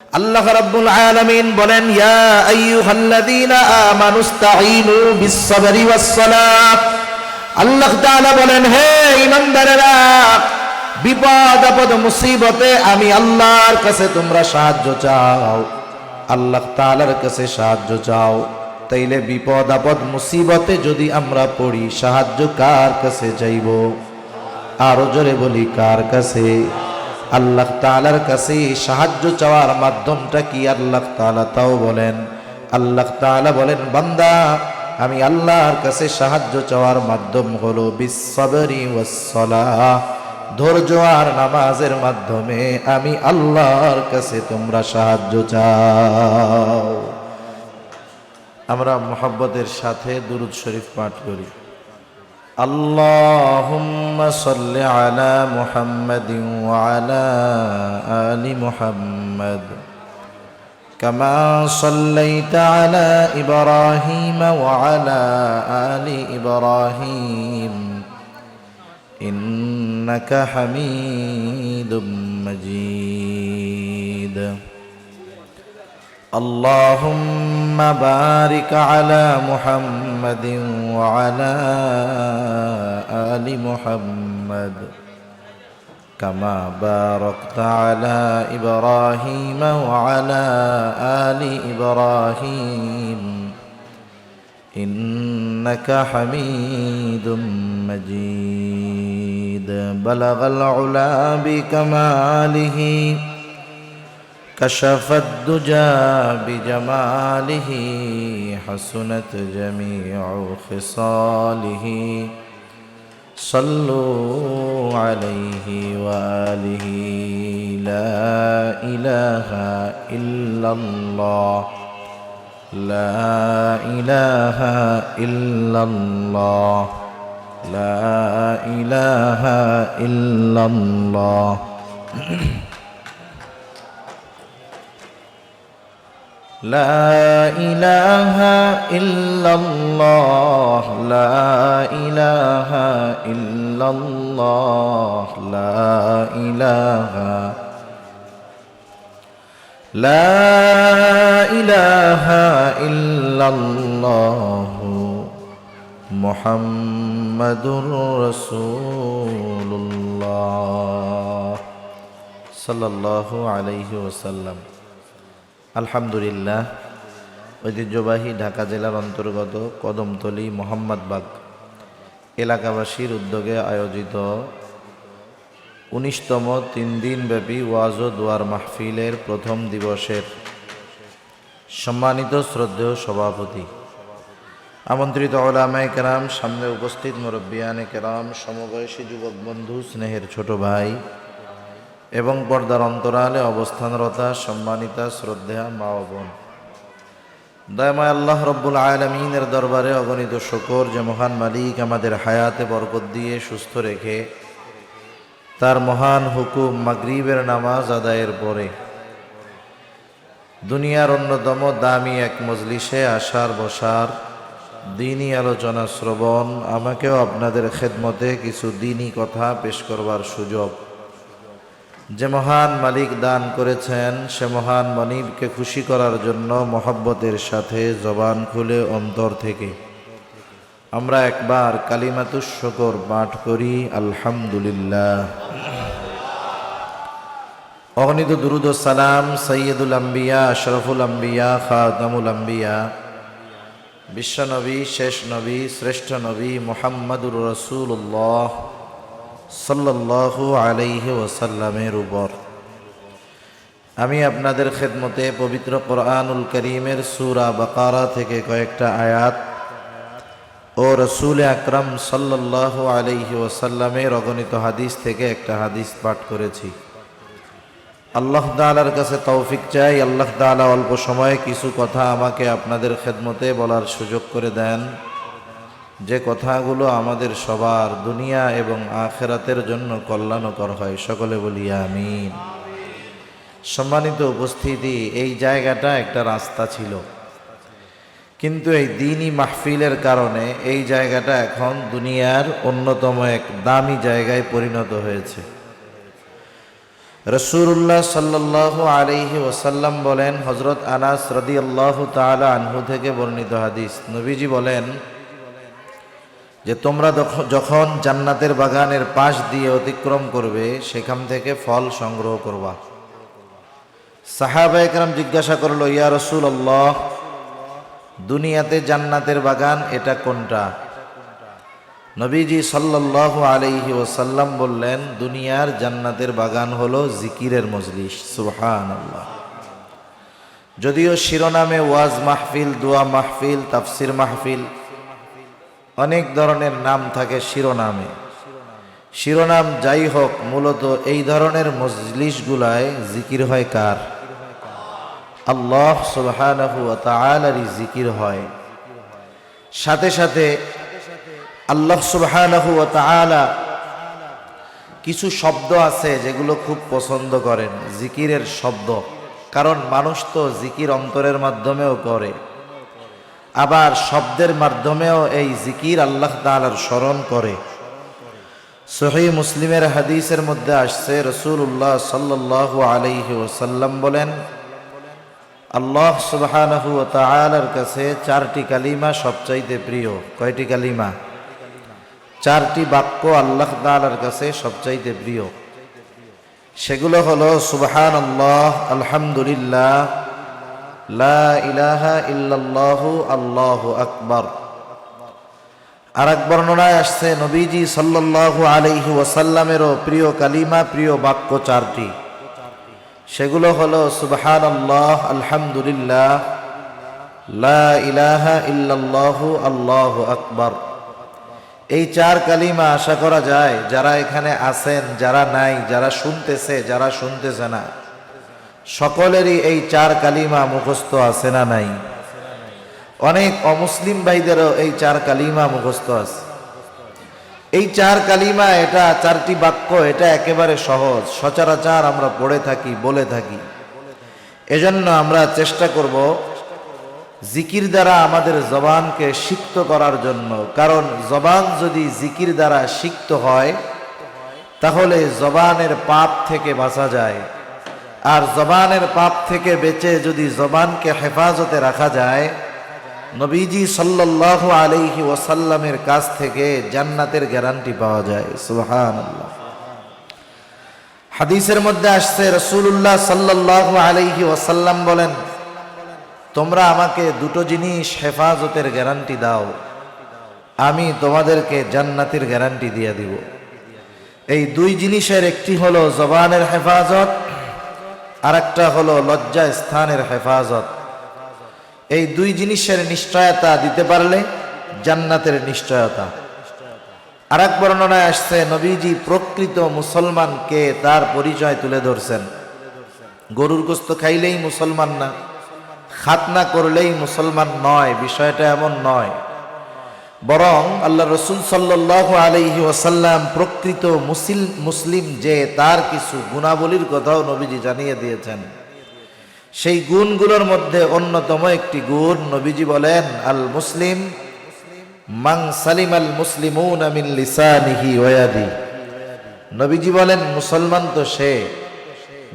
আল্লাহ রাব্বুল আলামিন বলেন, ইয়া আইয়ুহাল্লাযীনা আমানুস্তাঈনু বিস-সাবরি ওয়াস-সালাহ। আল্লাহ তাআলা বলেন, হে ঈমানদারেরা, বিপদ আপদ মুসিবতে আমি আল্লাহর কাছে তোমরা সাহায্য চাও, আল্লাহ তাআলার কাছে সাহায্য চাও। তাইলে বিপদ আপদ মুসিবতে যদি আমরা পড়ি, সাহায্য কার কাছে চাইব? আরো জোরে বলি, কার কাছে? আল্লাহ তাআলার কাছে সাহায্য চাওয়ার মাধ্যমটা কি আল্লাহ তাআলা তাও বলেন। আল্লাহ তাআলা বলেন, বান্দা, আমি আল্লাহর কাছে সাহায্য চাওয়ার মাধ্যম হলো বিস-সাবরি ওয়াস-সালাহ, ধৈর্য আর নামাজের মাধ্যমে আমি আল্লাহর কাছে তোমরা সাহায্য চাও। আমরা মুহাব্বতের সাথে দুরূদ শরীফ পাঠ করি। আল্লাহুম্মা সাল্লি আলা মুহাম্মাদিন ওয়া আলা আলি মুহাম্মাদ কামা সাল্লাইতা আলা ইব্রাহিম ওয়া আলা আলি ইব্রাহিম ইন্নাকা হামিদুম মাজিদ। اللهم بارك على محمد وعلى آل محمد كما باركت على إبراهيم وعلى آل إبراهيم إنك حميد مجيد. بلغ العلا بكماله كشف الدجى بجماله حسنت جميع خصاله صلوا عليه وآله. لا إله إلا الله لا إله إلا الله لا إله إلا الله. لا إله إلا الله لا إله إلا الله لا إله لا إله إلا الله محمد رسول الله صلى الله عليه وسلم. আলহামদুলিল্লাহ, ঐতিহ্যবাহী ঢাকা জেলার অন্তর্গত কদমতলী মোহাম্মদবাগ এলাকাবাসীর উদ্যোগে আয়োজিত ১৯তম ৩ দিনব্যাপী ওয়াজ ও দোয়ার মাহফিলের প্রথম দিবসের সম্মানিত শ্রদ্ধেয় সভাপতি, আমন্ত্রিত উলামায়ে কেরাম, সামনে উপস্থিত মুরব্বিয়ানে কেরাম, সমবয়সী যুবক বন্ধু, স্নেহের ছোট ভাই এবং পর্দার অন্তরালে অবস্থানরতা সম্মানিতা শ্রদ্ধেয়া মা ও বোন, দয়াময় আল্লাহ রব্বুল আলামিনের দরবারে অগণিত শুকর যে মহান মালিক আমাদের হায়াতে বরকত দিয়ে সুস্থ রেখে তার মহান হুকুম মাগরিবের নামাজ আদায়ের পরে দুনিয়ার অন্যতম দামি এক মজলিসে আসার বসার, দ্বীনি আলোচনা শ্রবণ, আমাকেও আপনাদের খেদমতে কিছু দ্বীনি কথা পেশ করবার সুযোগ যে মহান মালিক দান করেছেন, সে মহান মনিবকে খুশি করার জন্য মহব্বতের সাথে জবান খুলে অন্তর থেকে আমরা একবার কালিমাতুশ শুকর পাঠ করি, আলহামদুলিল্লাহ। অগণিত দুরূদ ও সালাম সাইয়্যিদুল আম্বিয়া, আশরাফুল আম্বিয়া, খাতামুল আম্বিয়া, বিশ্বনবী, শেষ নবী, শ্রেষ্ঠ নবী মুহাম্মাদুর রাসূলুল্লাহ সাল্লাল্লাহু আলাইহি ওয়াসাল্লামের উপর আমি আপনাদের খেদমতে পবিত্র কোরআনুল কারীমের সূরা বাকারা থেকে কয়েকটা আয়াত ও রাসূল আকরাম সাল্লাল্লাহু আলাইহি ওয়াসাল্লামের অগণিত হাদিস থেকে একটা হাদিস পাঠ করেছি। আল্লাহ তাআলার কাছে তৌফিক চাই, আল্লাহ তাআলা অল্প সময়ে কিছু কথা আমাকে আপনাদের খেদমতে বলার সুযোগ করে দেন, যে কথাগুলো আমাদের সবার দুনিয়া এবং আখিরাতের জন্য কল্যাণকর হয়। সকলে বলি আমিন। সম্মানিত উপস্থিতি, এই জায়গাটা একটা রাস্তা ছিল, কিন্তু এই দ্বীনি মাহফিলের কারণে এই জায়গাটা এখন দুনিয়ার অন্যতম এক দামি জায়গায় পরিণত হয়েছে। রাসূলুল্লাহ সাল্লাল্লাহু আলাইহি ওয়াসাল্লাম বলেন, হযরত আনাস রাদিয়াল্লাহু তাআলা আনহু থেকে বর্ণিত হাদিস, নবীজি বলেন যে তোমরা যখন জান্নাতের বাগানের পাশ দিয়ে অতিক্রম করবে সেখান থেকে ফল সংগ্রহ করবা। সাহাবায়ে কেরাম জিজ্ঞাসা করলো, ইয়া রাসূলুল্লাহ, দুনিয়াতে জান্নাতের বাগান এটা কোনটা? নবীজি সাল্লাল্লাহু আলাইহি ওয়াসাল্লাম বললেন, দুনিয়ার জান্নাতের বাগান হলো জিকিরের মজলিস। সুবহানাল্লাহ। যদিও শিরোনামে ওয়াজ মাহফিল, দোয়া মাহফিল, তাফসির মাহফিল অনেক ধরনের নাম থাকে শিরোনামে। শিরোনাম যাই হোক, মূলত এই ধরনের মজলিসগুলায় জিকির হয় কার? আল্লাহ সুবহানাহু ওয়া তাআলারই জিকির হয়। সাথে সাথে আল্লাহ সুবহানাহু ওয়া তাআলা কিছু শব্দ আছে যেগুলো খুব পছন্দ করেন, জিকিরের শব্দ। কারণ মানুষ তো জিকির অন্তরের মাধ্যমেও করে, আবার শব্দের মাধ্যমেও এই জিকির আল্লাহ তাআলার স্মরণ করে। সহিহ মুসলিমের হাদিসের মধ্যে আসছে, রাসূলুল্লাহ সাল্লাল্লাহু আলাইহি ওয়াসাল্লাম বলেন, আল্লাহ সুবহানাহু ওয়া তাআলার কাছে চারটি কালিমা সবচাইতে প্রিয়। কয়টি কালিমা? চারটি বাক্য আল্লাহ তাআলার কাছে সবচাইতে প্রিয়। সেগুলো হলো সুবহানাল্লাহ, আলহামদুলিল্লাহ, লা ইলাহা ইল্লাল্লাহু, আল্লাহু আকবার। আরেক বর্ণনায় আসছে, নবীজি সাল্লাল্লাহু আলাইহি ওয়াসাল্লামেরও প্রিয় কালিমা, প্রিয় বাক্য চারটি। সেগুলো হলো সুবহানাল্লাহ, আলহামদুলিল্লাহ, লা ইলাহা ইল্লাল্লাহু, আল্লাহু আকবার। এই চার কালিমা আশা করা যায় যারা এখানে আছেন, যারা নাই, যারা শুনতেছে, যারা শুনতেছে না, সকলেরই এই চার কালিমা মুখস্থ আছে না নাই? অনেক অমুসলিম ভাইদেরও এই চার কালিমা মুখস্থ আছে। এই চার কালিমা, এটা চারটি বাক্য, এটা একেবারে সহজ, সচরাচর আমরা পড়ে থাকি, বলে থাকি। এজন্য আমরা চেষ্টা করব জিকির দ্বারা আমাদের জবানকে সিক্ত করার জন্য। কারণ জবান যদি জিকির দ্বারা সিক্ত হয় তাহলে জবানের পাপ থেকে বাঁচা যায়। আর জবানের পাপ থেকে বেঁচে যদি জবানকে হেফাজতে রাখা যায়, নবীজি সাল্লাল্লাহু আলাইহি ওয়াসাল্লামের কাছ থেকে জান্নাতের গ্যারান্টি পাওয়া যায়। সুবহানাল্লাহ। হাদিসের মধ্যে আসছে, রাসূলুল্লাহ সাল্লাল্লাহু আলাইহি ওয়াসাল্লাম বলেন, তোমরা আমাকে দুটো জিনিস হেফাজতের গ্যারান্টি দাও, আমি তোমাদেরকে জান্নাতের গ্যারান্টি দিয়ে দিব। এই দুই জিনিসের একটি হলো জবানের হেফাজত, আর একটা হলো লজ্জা স্থানের হেফাজত। এই দুই জিনিসের নিশ্চয়তা দিতে পারলে জান্নাতের নিশ্চয়তা। আর এক বর্ণনায় আসছে, নবীজি প্রকৃত মুসলমানকে তার পরিচয় তুলে ধরছেন। গরুর গোশত খাইলেই মুসলমান না, খাতনা করলেই মুসলমান নয়, বিষয়টা এমন নয়। বরং আল্লাহ রসুল সাল্লাল্লাহু আলাইহি ওয়াসাল্লাম প্রকৃত মুসলিম যে, তার কিছু গুণাবলীর কথাও নবীজি জানিয়ে দিয়েছেন। সেই গুণগুলোর মধ্যে অন্যতম একটি গুণ, নবীজি বলেন, আল মুসলিম মান সালিমাল মুসলিমুনা মিন লিসানিহি ওয়া ইয়াদিহি। নবীজি বলেন, মুসলমান তো সে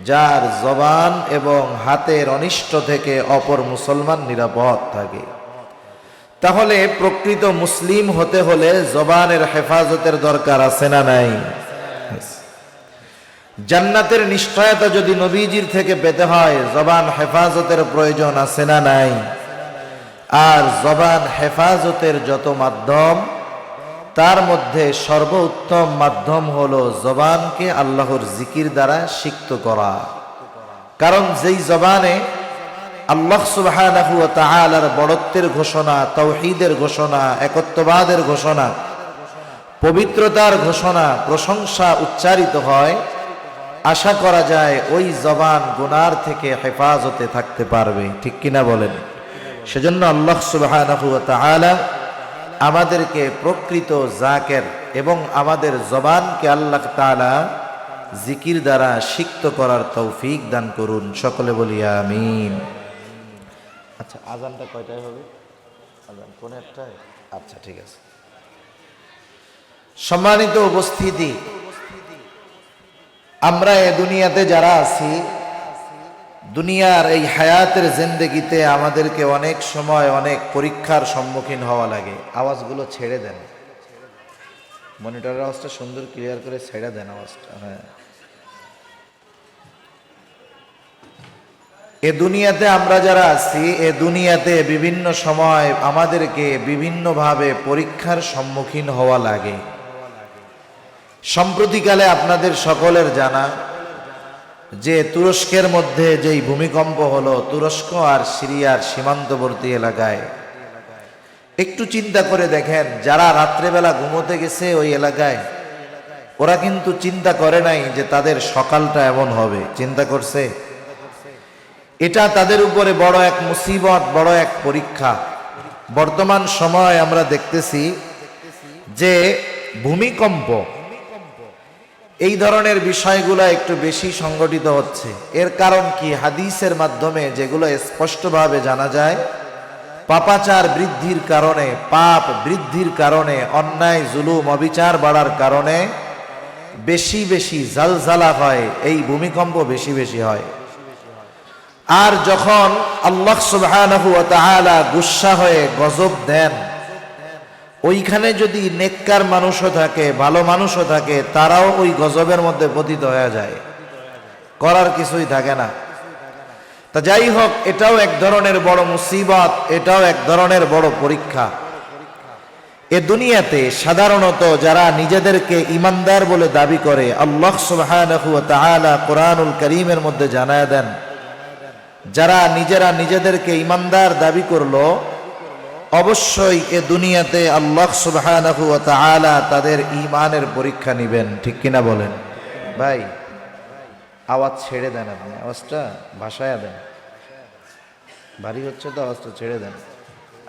যার জবান এবং হাতের অনিষ্ট থেকে অপর মুসলমান নিরাপদ থাকে। তাহলে প্রকৃত মুসলিম হতে হলে জবানের হেফাজতের দরকার আছে না নাই? জান্নাতের নিশ্চয়তা যদি নবীজির থেকে পেতে হয়, জবান হেফাজতের প্রয়োজন আছে না নাই? আর জবান হেফাজতের যত মাধ্যম, তার মধ্যে সর্বোত্তম মাধ্যম হলো জবানকে আল্লাহর জিকির দ্বারা সিক্ত করা। কারণ যেই জবানে আল্লাহ সুবহানাহু ওয়া তাআলার বড়ত্বের ঘোষণা, তাওহীদের ঘোষণা, একত্ববাদের ঘোষণা, পবিত্রতার ঘোষণা, প্রশংসা উচ্চারিত হয়, আশা করা যায় ওই জবান গুনার থেকে হেফাজতে থাকতে পারবে। ঠিক কিনা বলেন? সেজন্য আল্লাহ সুবহানাহু ওয়া তাআলা আমাদেরকে প্রকৃত জাকের এবং আমাদের জবানকে আল্লাহ তাআলা জিকির দ্বারা সিক্ত করার তৌফিক দান করুন। সকলে বলি আমিন। আচ্ছা, আজানটা কয়টায় হবে? আজান কোন একটায়? আচ্ছা, ঠিক আছে। সম্মানিত উপস্থিতি, আমরা এই দুনিয়াতে যারা আছি, দুনিয়ার এই হায়াতের জিন্দেগিতে আমাদেরকে অনেক সময় অনেক পরীক্ষার সম্মুখীন হওয়া লাগে। আওয়াজগুলো ছেড়ে দেন, মনিটরের আওয়াজটা সুন্দর ক্লিয়ার করে ছেড়ে দেন আওয়াজটা। হ্যাঁ, এ দুনিয়াতে আমরা যারা আছি, এ দুনিয়াতে বিভিন্ন সময় আমাদেরকে বিভিন্নভাবে পরীক্ষার সম্মুখীন হওয়া লাগে। সম্প্রতিকালে আপনাদের সকলের জানা যে তুরস্কের মধ্যে যেই ভূমিকম্প হলো, তুরস্ক আর সিরিয়ার সীমান্তবর্তী এলাকায়, একটু চিন্তা করে দেখেন, যারা রাত্রেবেলা ঘুমোতে গেছে ওই এলাকায়, ওরা কিন্তু চিন্তা করে নাই যে তাদের সকালটা এমন হবে। চিন্তা করছে? এটা তাদের উপরে বড় এক মুসিবত, বড় এক পরীক্ষা। বর্তমান সময় আমরা দেখতেছি যে ভূমিকম্প, এই ধরনের বিষয়গুলো একটু বেশি সংগঠিত হচ্ছে। এর কারণ কি? হাদিসের মাধ্যমে যেগুলো স্পষ্টভাবে জানা যায়, পাপাচার বৃদ্ধির কারণে, পাপ বৃদ্ধির কারণে, অন্যায় জুলুম অবিচার বাড়ার কারণে বেশি বেশি জালজালা হয়, এই ভূমিকম্প বেশি বেশি হয়। আর যখন আল্লাহ সুবহানাহু ওয়া তাআলা গুসসা হয়ে গজব দেন, ওইখানে যদি নেককার মানুষও থাকে, ভালো মানুষও থাকে, তারাও ওই গজবের মধ্যে পতিত হয়ে যায়, করার কিছুই থাকে না। তা যাই হোক, এটাও এক ধরনের বড় মুসিবত, এটাও এক ধরনের বড় পরীক্ষা। এ দুনিয়াতে সাধারণত যারা নিজেদেরকে ইমানদার বলে দাবি করে, আল্লাহ সুবহানাহু ওয়া তাআলা কোরআনুল কারীমের মধ্যে জানায় দেন, যারা নিজেরা নিজেদেরকে ইমানদার দাবি করলো, অবশ্যই এ দুনিয়াতে আল্লাহ সুবহানাহু ওয়া তাআলা তাদের ঈমানের পরীক্ষা নেবেন। ঠিক কিনা বলেন? ভাই আওয়াজ ছেড়ে দেন, আপনি আওয়াজটা ভাষায় দেন, ভারী হচ্ছে তো, আওয়াজটা ছেড়ে দেন।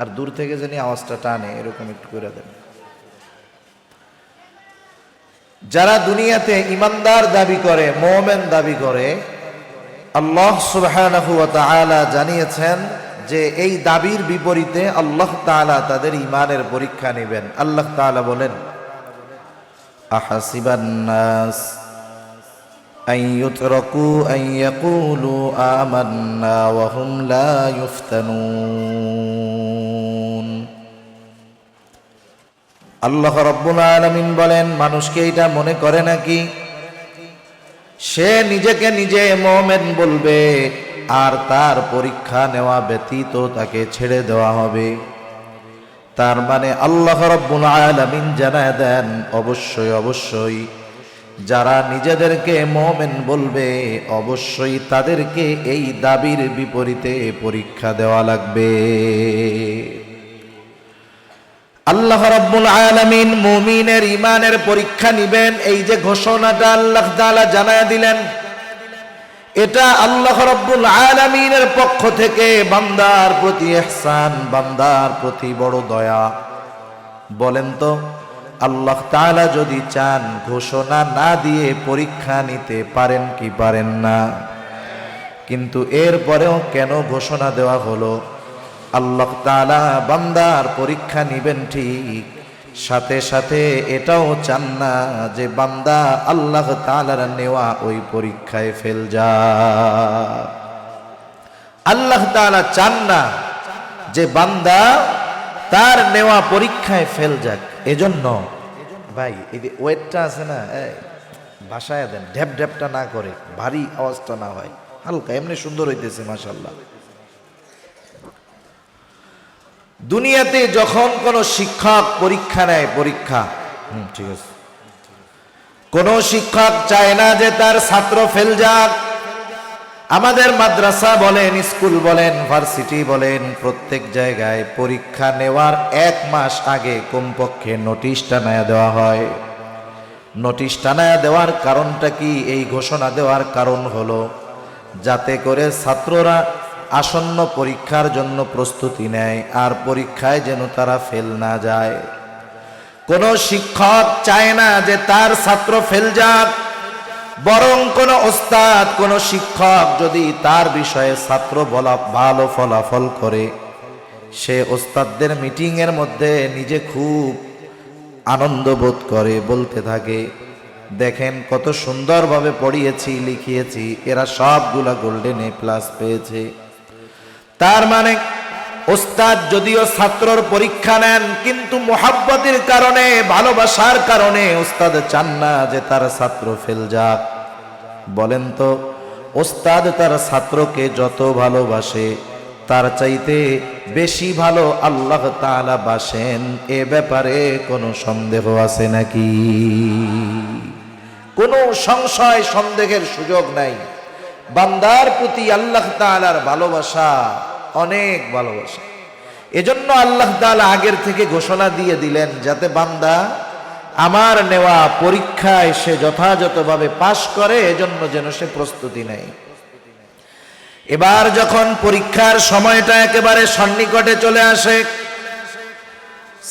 আর দূর থেকে জানি আওয়াজটা টানে, এরকম একটু করে দেন। যারা দুনিয়াতে ইমানদার দাবি করে, মুমিন দাবি করে, আল্লাহ সুবহানাহু ওয়া তাআলা জানিয়েছেন যে এই দাবির বিপরীতে আল্লাহ তাআলা তাদের ঈমানের পরীক্ষা নেবেন। আল্লাহ তাআলা বলেন, আহাসিবান নাস আন ইউতরাকু আন ইয়াকুলু আমান্না ওয়া হুম লা ইফতানুন। আল্লাহ রাব্বুল আলামিন বলেন, মানুষকে এটা মনে করে নাকি সে নিজেকে নিজে মুমিন বলবে আর তার পরীক্ষা নেওয়া ব্যতীত তাকে ছেড়ে দেওয়া হবে? তার মানে আল্লাহ রাব্বুল আলামিন জানায় দেন, অবশ্যই অবশ্যই যারা নিজেদেরকে মুমিন বলবে, অবশ্যই তাদেরকে এই দাবির বিপরীতে পরীক্ষা দেওয়া লাগবে। আল্লাহ রাব্বুল আলামিন মুমিনের ঈমানের পরীক্ষা নেবেন, এই যে ঘোষণাটা আল্লাহ তাআলা জানায় দিলেন, এটা আল্লাহ রাব্বুল আলামিনের পক্ষ থেকে বান্দার প্রতি ইহসান, বান্দার প্রতি বড় দয়া। বলেন তো, আল্লাহ তাআলা যদি চান, ঘোষণা না দিয়ে পরীক্ষা নিতে পারেন কি পারেন না? কিন্তু এরপরেও কেন ঘোষণা দেওয়া হলো? আল্লাহ তাআলা বান্দার পরীক্ষা নিবেন ঠিক, সাথে সাথে এটাও চান না যে বান্দা আল্লাহ তাআলার নেওয়া ওই পরীক্ষায় ফেল যায়। আল্লাহ তাআলা চান না যে বান্দা তার নেওয়া পরীক্ষায় ফেল যাক। এজন্য ভাই এই যে ওয়েটটা আছে না, ভাষায় দেন, ঢ্যাপ ঢ্যাপটা না করে, ভারী আওয়াজটা না হয়, হালকা, এমনি সুন্দর হইতেছে মাশাআল্লাহ। দুনিয়াতে যখন কোন শিক্ষক পরীক্ষা নেয়, পরীক্ষা, ঠিক আছে, কোন শিক্ষক চায় না যে তার ছাত্র ফেল যাক। আমাদের মাদ্রাসা বলেন, স্কুল বলেন, ভার্সিটি বলেন, প্রত্যেক জায়গায় পরীক্ষা নেওয়ার 1 মাস আগে কমপক্ষে নোটিশ টানায়া দেওয়া হয়। নোটিশ টানায়া দেওয়ার কারণটা কি? এই ঘোষণা দেওয়ার কারণ হলো যাতে করে ছাত্ররা আসন্ন পরীক্ষার জন্য প্রস্তুতি নেয়, আর পরীক্ষায় যেন তারা ফেল না যায়। কোন শিক্ষক চায় না যে তার ছাত্র ফেল যাক, বরং কোন ওস্তাদ, কোন শিক্ষক যদি তার বিষয়ে ছাত্র ভালো ফলাফল করে, সে ওস্তাদদের মিটিং এর মধ্যে নিজে খুব আনন্দ বোধ করে, বলতে থাকে দেখেন কত সুন্দরভাবে পড়িয়েছি, লিখিয়েছি, এরা সবগুলা গোল্ডেন এ প্লাস পেয়েছে। তার মানে ওস্তাদ যদিও ছাত্রর পরীক্ষা নেন, কিন্তু মোহাব্বতের কারণে, ভালোবাসার কারণে ওস্তাদ চান না যে তার ছাত্র ফেল যাক। বলেন তো, ওস্তাদ তার ছাত্রকে যত ভালোবাসে তার চাইতে বেশি ভালো আল্লাহ তাআলা বাসেন, এ ব্যাপারে কোনো সন্দেহ আছে নাকি? কোনো সংশয় সন্দেহের সুযোগ নাই। বান্দার প্রতি আল্লাহ তাআলার ভালোবাসা অনেক ভালোবাসা। এজন্য আল্লাহ তাআলা আগের থেকে ঘোষণা দিয়ে দিলেন যাতে বান্দা আমার নেওয়া পরীক্ষায় সে যথাযথভাবে পাশ করে, এজন্য যেন সে প্রস্তুতি নেয়। এবার যখন পরীক্ষার সময়টা একেবারে সন্নিকটে চলে আসে,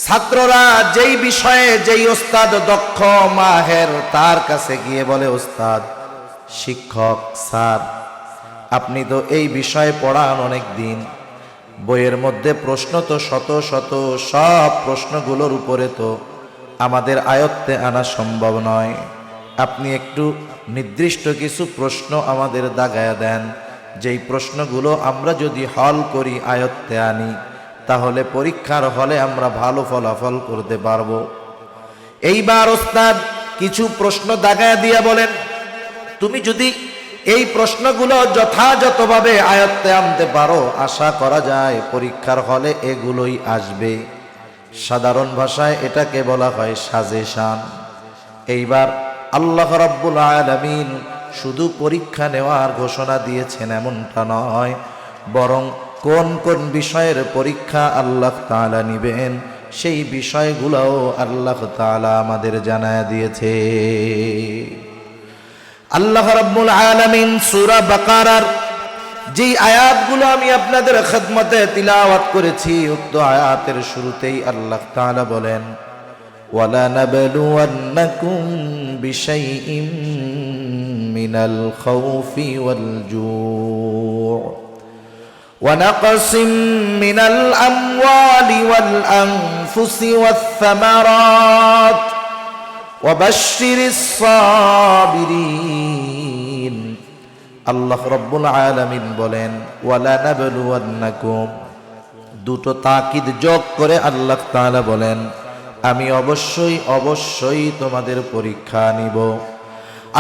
ছাত্ররা যেই বিষয়ে যেই ওস্তাদ দক্ষ মাহের তার কাছে গিয়ে বলে, ওস্তাদ, শিক্ষক স্যার, আপনি তো এই বিষয়ে পড়ান অনেক দিন, বইয়ের মধ্যে প্রশ্ন তো শত শত, সব প্রশ্নগুলোর উপরে তো আমাদের আয়ত্তে আনা সম্ভব নয়। আপনি একটু নির্দিষ্ট কিছু প্রশ্ন আমাদের দাগায়া দেন, যেই প্রশ্নগুলো আমরা যদি হল করি, আয়ত্তে আনি, তাহলে পরীক্ষার হলে আমরা ভালো ফলাফল করতে পারবো। এইবার ওস্তাদ কিছু প্রশ্ন দাগায়া দিয়া বলেন, তুমি যদি এই প্রশ্নগুলো যথাযথভাবে আয়ত্তে আনতে পারো, আশা করা যায় পরীক্ষার হলে এগুলোই আসবে। সাধারণ ভাষায় এটাকে বলা হয় সাজেশন। এইবার আল্লাহ রাব্বুল আলামিন শুধু পরীক্ষা নেওয়ার ঘোষণা দিয়েছেন এমনটা নয়, বরং কোন কোন বিষয়ের পরীক্ষা আল্লাহ তাআলা নিবেন সেই বিষয়গুলোও আল্লাহ তাআলা আমাদের জানায় দিয়েছে। আল্লাহ রাব্বুল আলামিন সূরা বাকারার যে আয়াতগুলো আমি আপনাদের খেদমতে তিলাওয়াত করেছি, উক্ত আয়াতের শুরুতেই আল্লাহ তাআলা বলেন, ওয়ালা নাবলুওয়ান্নাকুম বিশাইইম মিনাল খাউফি ওয়াল জু' ওয়া নাকসিম মিনাল আমওয়ালি ওয়াল আনফুসি ওয়াস সামারাত ওয়া বাশশিরিস সাবিরিন। আল্লাহ রাব্বুল আলামিন বলেন, ওয়ালা নাবলুওয়ান্নাকুম, দুটো তাকিদ যোগ করে আল্লাহ তাআলা বলেন, আমি অবশ্যই অবশ্যই তোমাদের পরীক্ষা নিব।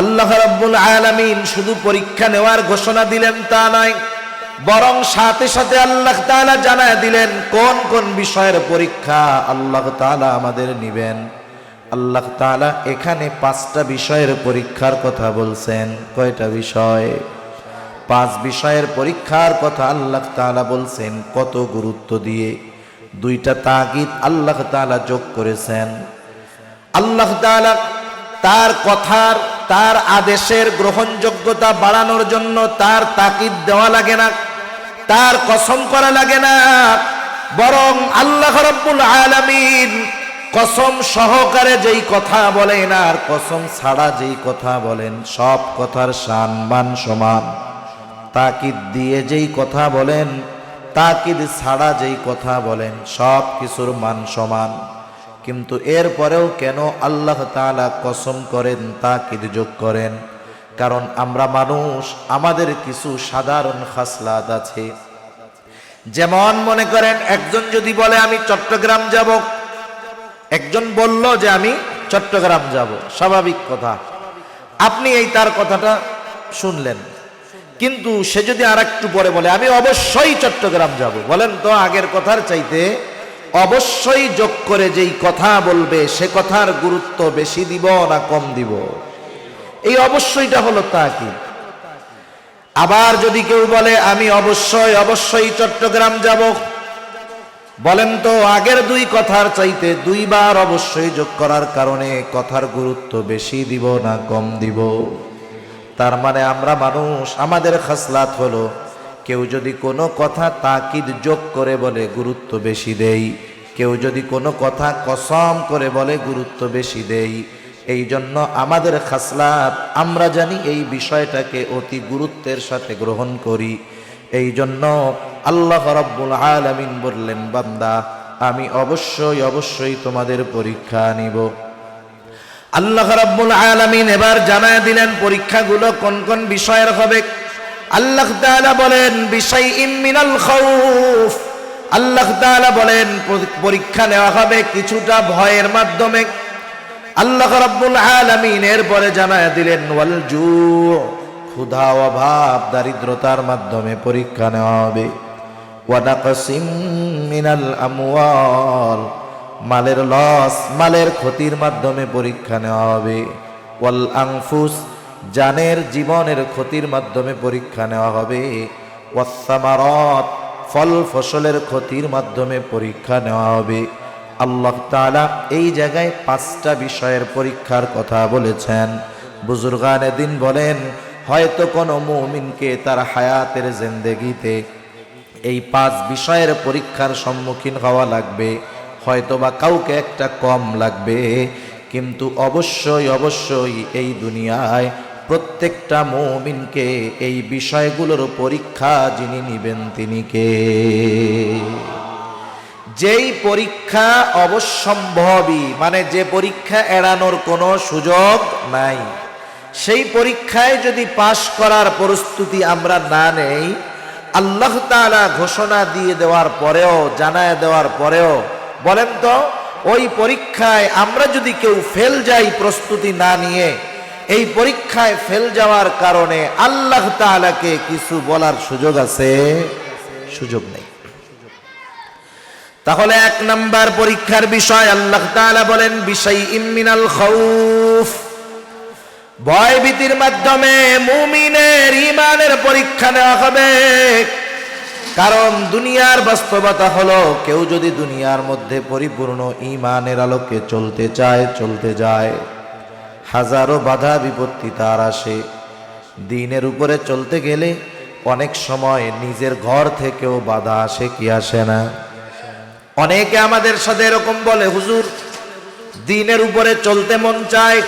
আল্লাহ রাব্বুল আলামিন শুধু পরীক্ষা নেওয়ার ঘোষণা দিলেন তা নয়, বরং সাথে সাথে আল্লাহ তাআলা জানায় দিলেন কোন কোন বিষয়ের পরীক্ষা আল্লাহ তাআলা আমাদের নিবেন। আল্লাহ তাআলা এখানে 5টা বিষয়ের পরীক্ষার কথা বলছেন। কয়টা বিষয়? 5 বিষয়ের পরীক্ষার কথা আল্লাহ তাআলা বলছেন। কত গুরুত্ব দিয়ে 2টা তাগিদ আল্লাহ তাআলা যোগ করেছেন। আল্লাহ তাআলা তার কথার, তার আদেশের গ্রহণযোগ্যতা বাড়ানোর জন্য তার তাকিদ দেওয়া লাগে না, তার কসম করা লাগে না, বরং আল্লাহ রাব্বুল আলামিন কসম সহকারে যেই কথা বলেন আর কসম ছাড়া যেই কথা বলেন, সব কথার শান মান সমান। তাকিদ দিয়ে যেই কথা বলেন, তাকিদ ছাড়া যেই কথা বলেন, সব কিছুর মান সমান। কিন্তু এরপরেও কেন আল্লাহ তাআলা কসম করেন, তাকিদ যোগ করেন? কারণ আমরা মানুষ, আমাদের কিছু সাধারণ খাসলাত আছে। যেমন মনে করেন, একজন যদি বলে আমি চট্টগ্রাম যাব, একজন বলল যে আমি চট্টগ্রাম যাব, স্বাভাবিক কথা, আপনি এই তার কথাটা শুনলেন। কিন্তু সে যদি আর একটু পরে বলে আমি অবশ্যই চট্টগ্রাম যাব, বলেন তো আগের কথার চাইতে অবশ্যই যোগ করে যেই কথা বলবে সে কথার গুরুত্ব বেশি দিব না কম দিব? এই অবশ্যইটা হলো তাকিদ। আবার যদি কেউ বলে আমি অবশ্যই অবশ্যই চট্টগ্রাম যাব, বলেন তো আগের 2 কথার চাইতে 2 বার অবশ্যই যোগ করার কারণে কথার গুরুত্ব বেশি দিব না কম দিব? তার মানে আমরা মানুষ, আমাদের খাসলাত হলো কেউ যদি কোনো কথা তাকিদ যোগ করে বলে গুরুত্ব বেশি দেই, কেউ যদি কোনো কথা কসম করে বলে গুরুত্ব বেশি দেই। এই জন্য আমাদের খাসলাত, আমরা জানি এই বিষয়টাকে অতি গুরুত্বের সাথে গ্রহণ করি। এই জন্য আল্লাহ রাব্বুল আলামিন বললেন, বান্দা আমি অবশ্যই অবশ্যই তোমাদের পরীক্ষা নিব। আল্লাহ রাব্বুল আলামিন এবার জানায় দিলেন পরীক্ষাগুলো কোন কোন বিষয়ের হবে। আল্লাহ তাআলা বলেন বিশাইইম মিনাল খাউফ, আল্লাহ তাআলা বলেন পরীক্ষা নেওয়া হবে কিছুটা ভয়ের মাধ্যমে। আল্লাহ রাব্বুল আলামিন এরপরে জানায় দিলেন ওয়াল জু, ক্ষুধা অভাব দারিদ্রতার মাধ্যমে পরীক্ষা নেওয়া হবে। ওয়া নাকসিম মিনাল আমওয়াল, মালের লস মালের ক্ষতির মাধ্যমে পরীক্ষা নেওয়া হবে। ওয়াল আনফুস, জানের জীবনের ক্ষতির মাধ্যমে পরীক্ষা নেওয়া হবে। ওয়াস সামারাত, ফল ফসলের ক্ষতির মাধ্যমে পরীক্ষা নেওয়া হবে। আল্লাহ তাআলা এই জায়গায় 5টা বিষয়ের পরীক্ষার কথা বলেছেন। বুজুর্গানে দিন বলেন হয়তো কোনো মুমিনকে তার হায়াতের জিন্দেগিতে এই 5 বিষয়ের পরীক্ষার সম্মুখীন হওয়া লাগবে, হয়তোবা কাউকে একটা কম লাগবে, কিন্তু অবশ্যই অবশ্যই এই দুনিয়ায় প্রত্যেকটা মুমিনকে এই বিষয়গুলোর পরীক্ষা যিনি নিবেন তিনি কে? যেই পরীক্ষা অবশ্যম্ভাবী, মানে যে পরীক্ষা এড়ানোর কোনো সুযোগ নাই, সেই পরীক্ষায় যদি পাশ করার প্রস্তুতি আমরা না নেই, আল্লাহ তাআলা ঘোষণা দিয়ে দেওয়ার পরেও, জানায় দেওয়ার পরেও, বলেন তো ওই পরীক্ষায় আমরা যদি কেউ ফেল যাই প্রস্তুতি না নিয়ে, এই পরীক্ষায় ফেল যাওয়ার কারণে আল্লাহ তাআলাকে কিছু বলার সুযোগ আছে? সুযোগ নেই। তাহলে 1 নাম্বার পরীক্ষার বিষয় আল্লাহ তাআলা বলেন বিশাইইম মিনাল খাউফ, ভয় ভীতির মাধ্যমে মুমিনের ঈমানের পরীক্ষা নেওয়া হবে। কারণ দুনিয়ার বাস্তবতা হলো কেউ যদি দুনিয়ার মধ্যে পরিপূর্ণ ঈমানের আলোকে চলতে চায়, চলতে যায়, হাজারো বাধা বিপত্তি তার আসে। দ্বীনের উপরে চলতে গেলে অনেক সময় নিজের ঘর থেকেও বাধা আসে, কি আসে না? অনেকে আমাদের সাথে এরকম বলে হুজুর দ্বীনের উপরে চলতে মন চায়,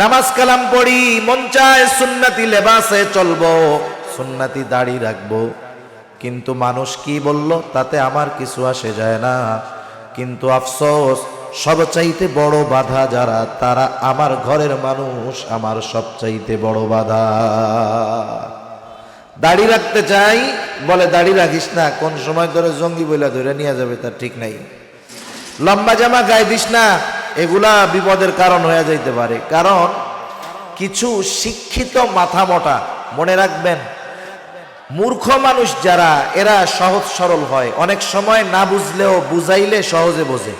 নামাজ কালাম পড়ি, মন চায় সুন্নতি লেবাসে চলবো, সুন্নতি দাড়ি রাখবো, কিন্তু মানুষ কি বলল তাতে আমার কিছু আসে যায় না। কিন্তু আফসোস সবচাইতে বড় বাধা যারা, তারা আমার ঘরের মানুষ, আমার সবচাইতে বড় বাধা। দাড়ি রাখতে চাই, বলে দাড়ি রাখিস না, কোন সময় ধরে জঙ্গি বইলা ধরে নিয়ে যাবে তার ঠিক নাই। লম্বা জামা গায়ে দিস না, এগুলা বিপদের কারণ হয়ে যাইতে পারে। কারণ কিছু শিক্ষিত মাথা মোটা, মনে রাখবেন, মূর্খ মানুষ যারা, এরা সহজ সরল হয়, অনেক সময় না বুঝলেও বুঝাইলে সহজে বোঝে।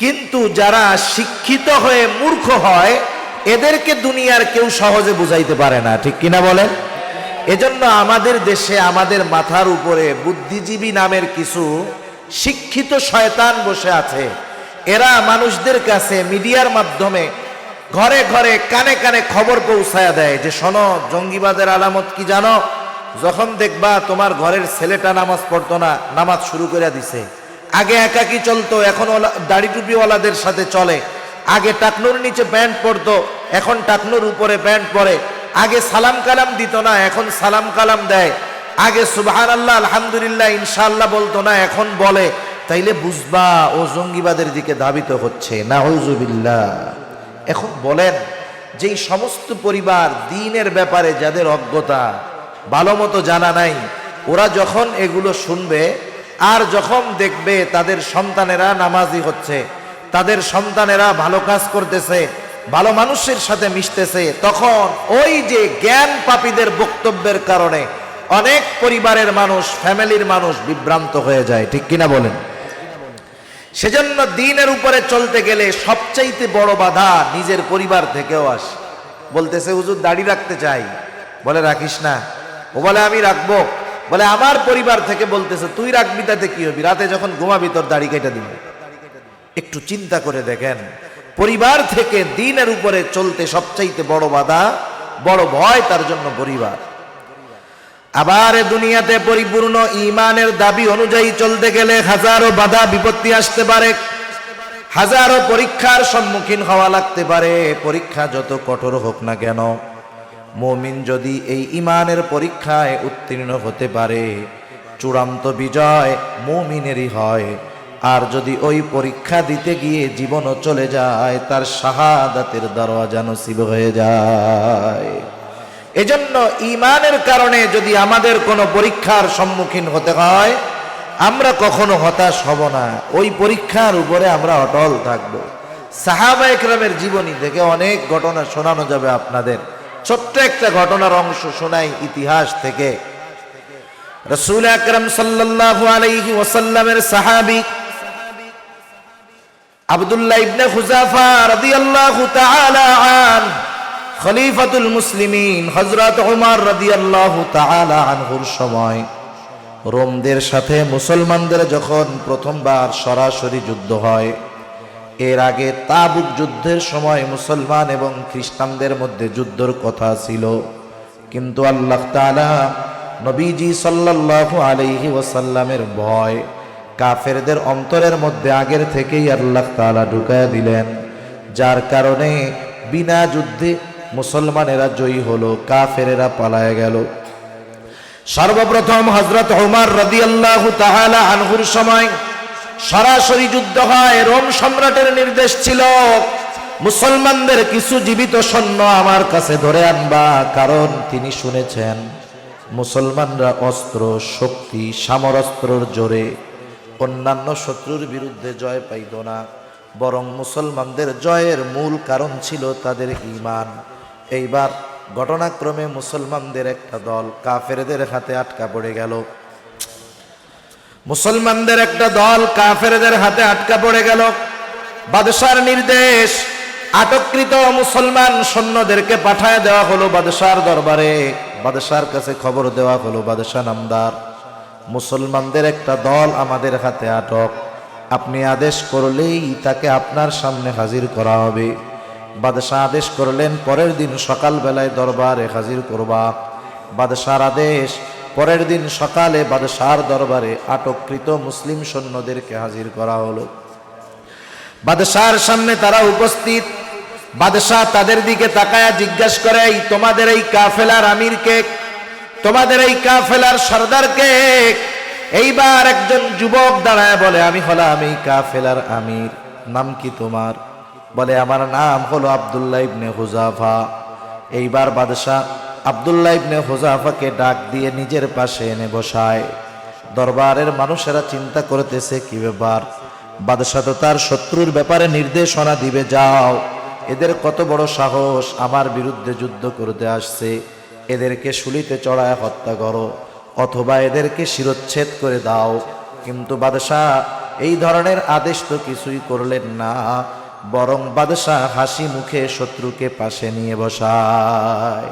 কিন্তু যারা শিক্ষিত হয়ে মূর্খ হয়, এদেরকে দুনিয়ার কেউ সহজে বুঝাইতে পারে না, ঠিক কিনা বলেন? এজন্য আমাদের দেশে আমাদের মাথার উপরে বুদ্ধিজীবী নামের কিছু শিক্ষিত শয়তান বসে আছে। এরা মানুষদের কাছে মিডিয়ার মাধ্যমে ঘরে ঘরে কানে কানে খবর পৌঁছায়া দেয় যে শোনো, জঙ্গিবাদের আলামত কি জানো? যখন দেখবা তোমার ঘরের ছেলেটা নামাজ পড়তো না, নামাজ শুরু করে দিছে। আগে একাকি চলতো, এখন দাড়ি টুপিওয়ালাদের সাথে চলে। আগে টাকনুর নিচে প্যান্ট পরতো, এখন টাকনুর উপরে প্যান্ট পরে। আগে সালাম কালাম দিত না, এখন সালাম কালাম দেয়। আগে সুবহানাল্লাহ আলহামদুলিল্লাহ ইনশাআল্লাহ বলতো না, এখন বলে। তাইলে বুঝবা ও জঙ্গিবাদের দিকে ধাবিত হচ্ছে, নাউযুবিল্লাহ। এখন বলেন, যেই সমস্ত পরিবার দ্বীনের ব্যাপারে যাদের অজ্ঞতা ভালো মতো জানা নাই, ওরা যখন এগুলো শুনবে আর যখন দেখবে তাদের সন্তানেরা নামাজি হচ্ছে, তাদের সন্তানেরা ভালো কাজ করতেছে, ভালো মানুষের সাথে মিশতেছে, তখন ওই যে জ্ঞান পাপীদের বক্তব্যের কারণে অনেক পরিবারের মানুষ, ফ্যামিলির মানুষ বিভ্রান্ত হয়ে যায়, ঠিক কিনা বলেন? সেজন্য দ্বীনের উপরে চলতে গেলে সবচাইতে বড় বাধা নিজের পরিবার থেকেও আসে। বলতেছে হুজুর দাড়ি রাখতে চাই, বলে রাখিস না। ও বলে আমি রাখবো, বলে আমার পরিবার থেকে বলতেছে তুই রাখবি, তাতে কি হবি? রাতে যখন ঘুমাবি তোর দাড়ি কেটে দিবে। একটু চিন্তা করে দেখেন, পরিবার থেকে দ্বীনের উপরে চলতে সবচাইতে বড় বাধা, বড় ভয় তার জন্য পরিবার। আবার দুনিয়াতে পরিপূর্ণ ঈমানের দাবি অনুযায়ী চলতে গেলে হাজারো বাধা বিপত্তি আসতে পারে, হাজারো পরীক্ষার সম্মুখীন হওয়া লাগতে পারে। পরীক্ষা যত কঠোর হোক না কেন, মুমিন যদি এই ঈমানের পরীক্ষায় উত্তীর্ণ হতে পারে, চূড়ান্ত বিজয় মুমিনেরই হয়। আর যদি ওই পরীক্ষা দিতে গিয়ে জীবনও চলে যায়, তার শাহাদাতের দরওয়াজা নসিব হয়ে যায়। এজন্য ঈমানের কারণে যদি আমাদের কোনো পরীক্ষার সম্মুখীন হতে হয়, আমরা কখনো হতাশ হব না, ওই পরীক্ষার উপরে আমরা অটল থাকব। সাহাবায়ে কেরামের জীবনী থেকে অনেক ঘটনা শোনানো যাবে আপনাদের। ছোট্ট একটা ঘটনার অংশ শোনাই ইতিহাস থেকে। রাসূল আকরাম সাল্লাল্লাহু আলাইহি ওয়াসাল্লামের সাহাবী আব্দুল্লাহ ইবনে হুযাফা রাদিয়াল্লাহু তাআলা আন, খলিফাতুল মুসলিমিন হযরত ওমর রাদিয়াল্লাহু তাআলা আনহুর সময় রোমদের সাথে মুসলমানদের যখন প্রথমবার সরাসরি যুদ্ধ হয়, এর আগে তাবুক যুদ্ধের সময় মুসলমান এবং খ্রিস্টানদের মধ্যে যুদ্ধের কথা ছিল, কিন্তু আল্লাহ তাআলা নবীজি সাল্লাল্লাহু আলাইহি ওয়াসাল্লামের ভয় কাফেরদের অন্তরের মধ্যে আগের থেকেই আল্লাহ তাআলা ঢুকায়া দিলেন, যার কারণে বিনা যুদ্ধে মুসলমানেরা জয়ী হলো, কাফেরেরা পালায়ে গেল। সর্বপ্রথম হযরত ওমর রাদিয়াল্লাহু তাআলা আনহুর সময় সরাসরি যুদ্ধ হয়। রোম সম্রাটের নির্দেশ ছিল, মুসলমানদের কিছু জীবিত সৈন্য আমার কাছে ধরে আনবা, কারণ তিনি শুনেছেন মুসলমানরা অস্ত্র শক্তি সামরাস্ত্রর জোরে অন্যান্য শত্রুর বিরুদ্ধে জয় পাইত না, বরং মুসলমানদের জয়ের মূল কারণ ছিল তাদের ঈমান। এইবার ঘটনাক্রমে মুসলমানদের একটা দল কাফেরদের হাতে আটকা পড়ে গেল। মুসলমানদের একটা দল কাফেরদের হাতে আটকা পড়ে গেল। বাদশার নির্দেশ, আটককৃত মুসলমান সৈন্যদেরকে পাঠায় দেওয়া হলো বাদশার দরবারে। বাদশার কাছে খবর দেওয়া হলো, বাদশাহ নামদার, মুসলমানদের একটা দল আমাদের হাতে আটক, আপনি আদেশ করলেই তাকে আপনার সামনে হাজির করা হবে। বাদশাহ আদেশ করলেন, পরের দিন সকালবেলায় দরবারে হাজির করবা। বাদশার আদেশ, পরের দিন সকালে বাদশার দরবারে আটককৃত মুসলিম সৈন্যদেরকে হাজির করা হলো। বাদশার সামনে তারা উপস্থিত। বাদশাহ তাদের দিকে তাকায়া জিজ্ঞাসা করে, তোমাদের এই কাফেলার আমির কে? তোমাদের এই কাফেলার সরদার কে? এইবার একজন যুবক দাঁড়ায় বলে, আমি হলাম এই কাফেলার আমির। নাম কি তোমার? বলে, আমার নাম হলো আব্দুল্লাহ ইবনে হুযাফা। এইবার বাদশাহ আব্দুল্লাহ ইবনে হুযাফাকে ডাক দিয়ে নিজের পাশে এনে বসায়। দরবারের মানুষেরা চিন্তা করতেছে, কি ব্যাপার, বাদশাহ তো তার শত্রুর ব্যাপারে নির্দেশনা দিবে, যাও, এদের কত বড় সাহস, আমার বিরুদ্ধে যুদ্ধ করতে আসছে, এদেরকে শুলিতে চড়ায় হত্যা করো অথবা এদেরকে শিরচ্ছেদ করে দাও। কিন্তু বাদশাহ এই ধরনের আদেশ তো কিছুই করলেন না, বরং বাদশাহ হাসি মুখে শত্রুকে পাশে নিয়ে বসায়।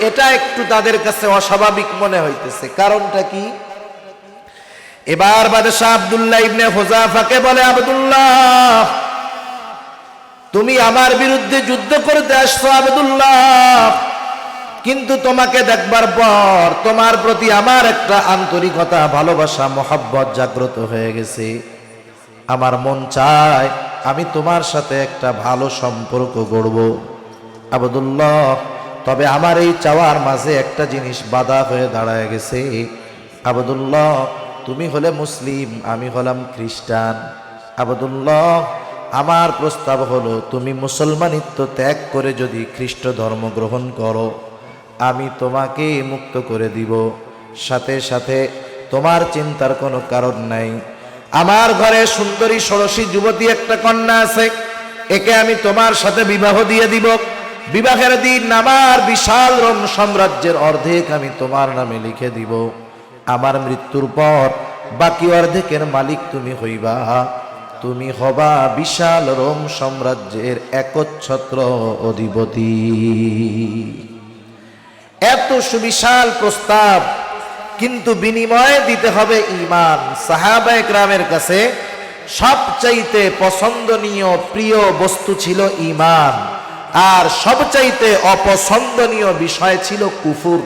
এটা একটু তাদের কাছে অস্বাভাবিক মনে হইতেছে, কারণটা কি? এবার বাদশাহ আব্দুল্লাহ ইবনে হুযাফাকে বলে, আব্দুল্লাহ, তুমি আমার বিরুদ্ধে যুদ্ধ করতে আসছো আব্দুল্লাহ, কিন্তু তোমাকে দেখবার পর তোমার প্রতি আমার একটা আন্তরিকতা, ভালোবাসা, মহব্বত জাগ্রত হয়ে গেছে। আমার মন চায় আমি তোমার সাথে একটা ভালো সম্পর্ক গড়ব আব্দুল্লাহ, তবে আমার এই চাওয়ার মাঝে একটা জিনিস বাধা হয়ে দাঁড়ায় গেছে। আব্দুল্লাহ, তুমি হলে মুসলিম, আমি হলাম খ্রিস্টান। আব্দুল্লাহ, আমার প্রস্তাব হলো, তুমি মুসলমানিত্ব ত্যাগ করে যদি খ্রিস্ট ধর্ম গ্রহণ করো, আমি তোমাকে মুক্ত করে দিব। সাথে সাথে তোমার চিন্তার কোনো কারণ নাই, আমার ঘরে সুন্দরী ষোড়শী যুবতী একটা কন্যা আছে, একে আমি তোমার সাথে বিবাহ দিয়ে দিব। বিবাহের দিন আমার বিশাল রোম সাম্রাজ্যের অর্ধেক আমি তোমার নামে লিখে দিব। আমার মৃত্যুর পর বাকি অর্ধেকের মালিক তুমি হইবা, তুমি হবা বিশাল রোম সাম্রাজ্যের একচ্ছত্র অধিপতি। এত সুবিশাল প্রস্তাব, কিন্তু বিনিময়ে দিতে হবে ঈমান। সাহাবায়ে কেরামের কাছে সবচাইতে পছন্দনীয় প্রিয় বস্তু ছিল ঈমান, আর সবচাইতে অপছন্দনীয় বিষয় ছিল কুফর।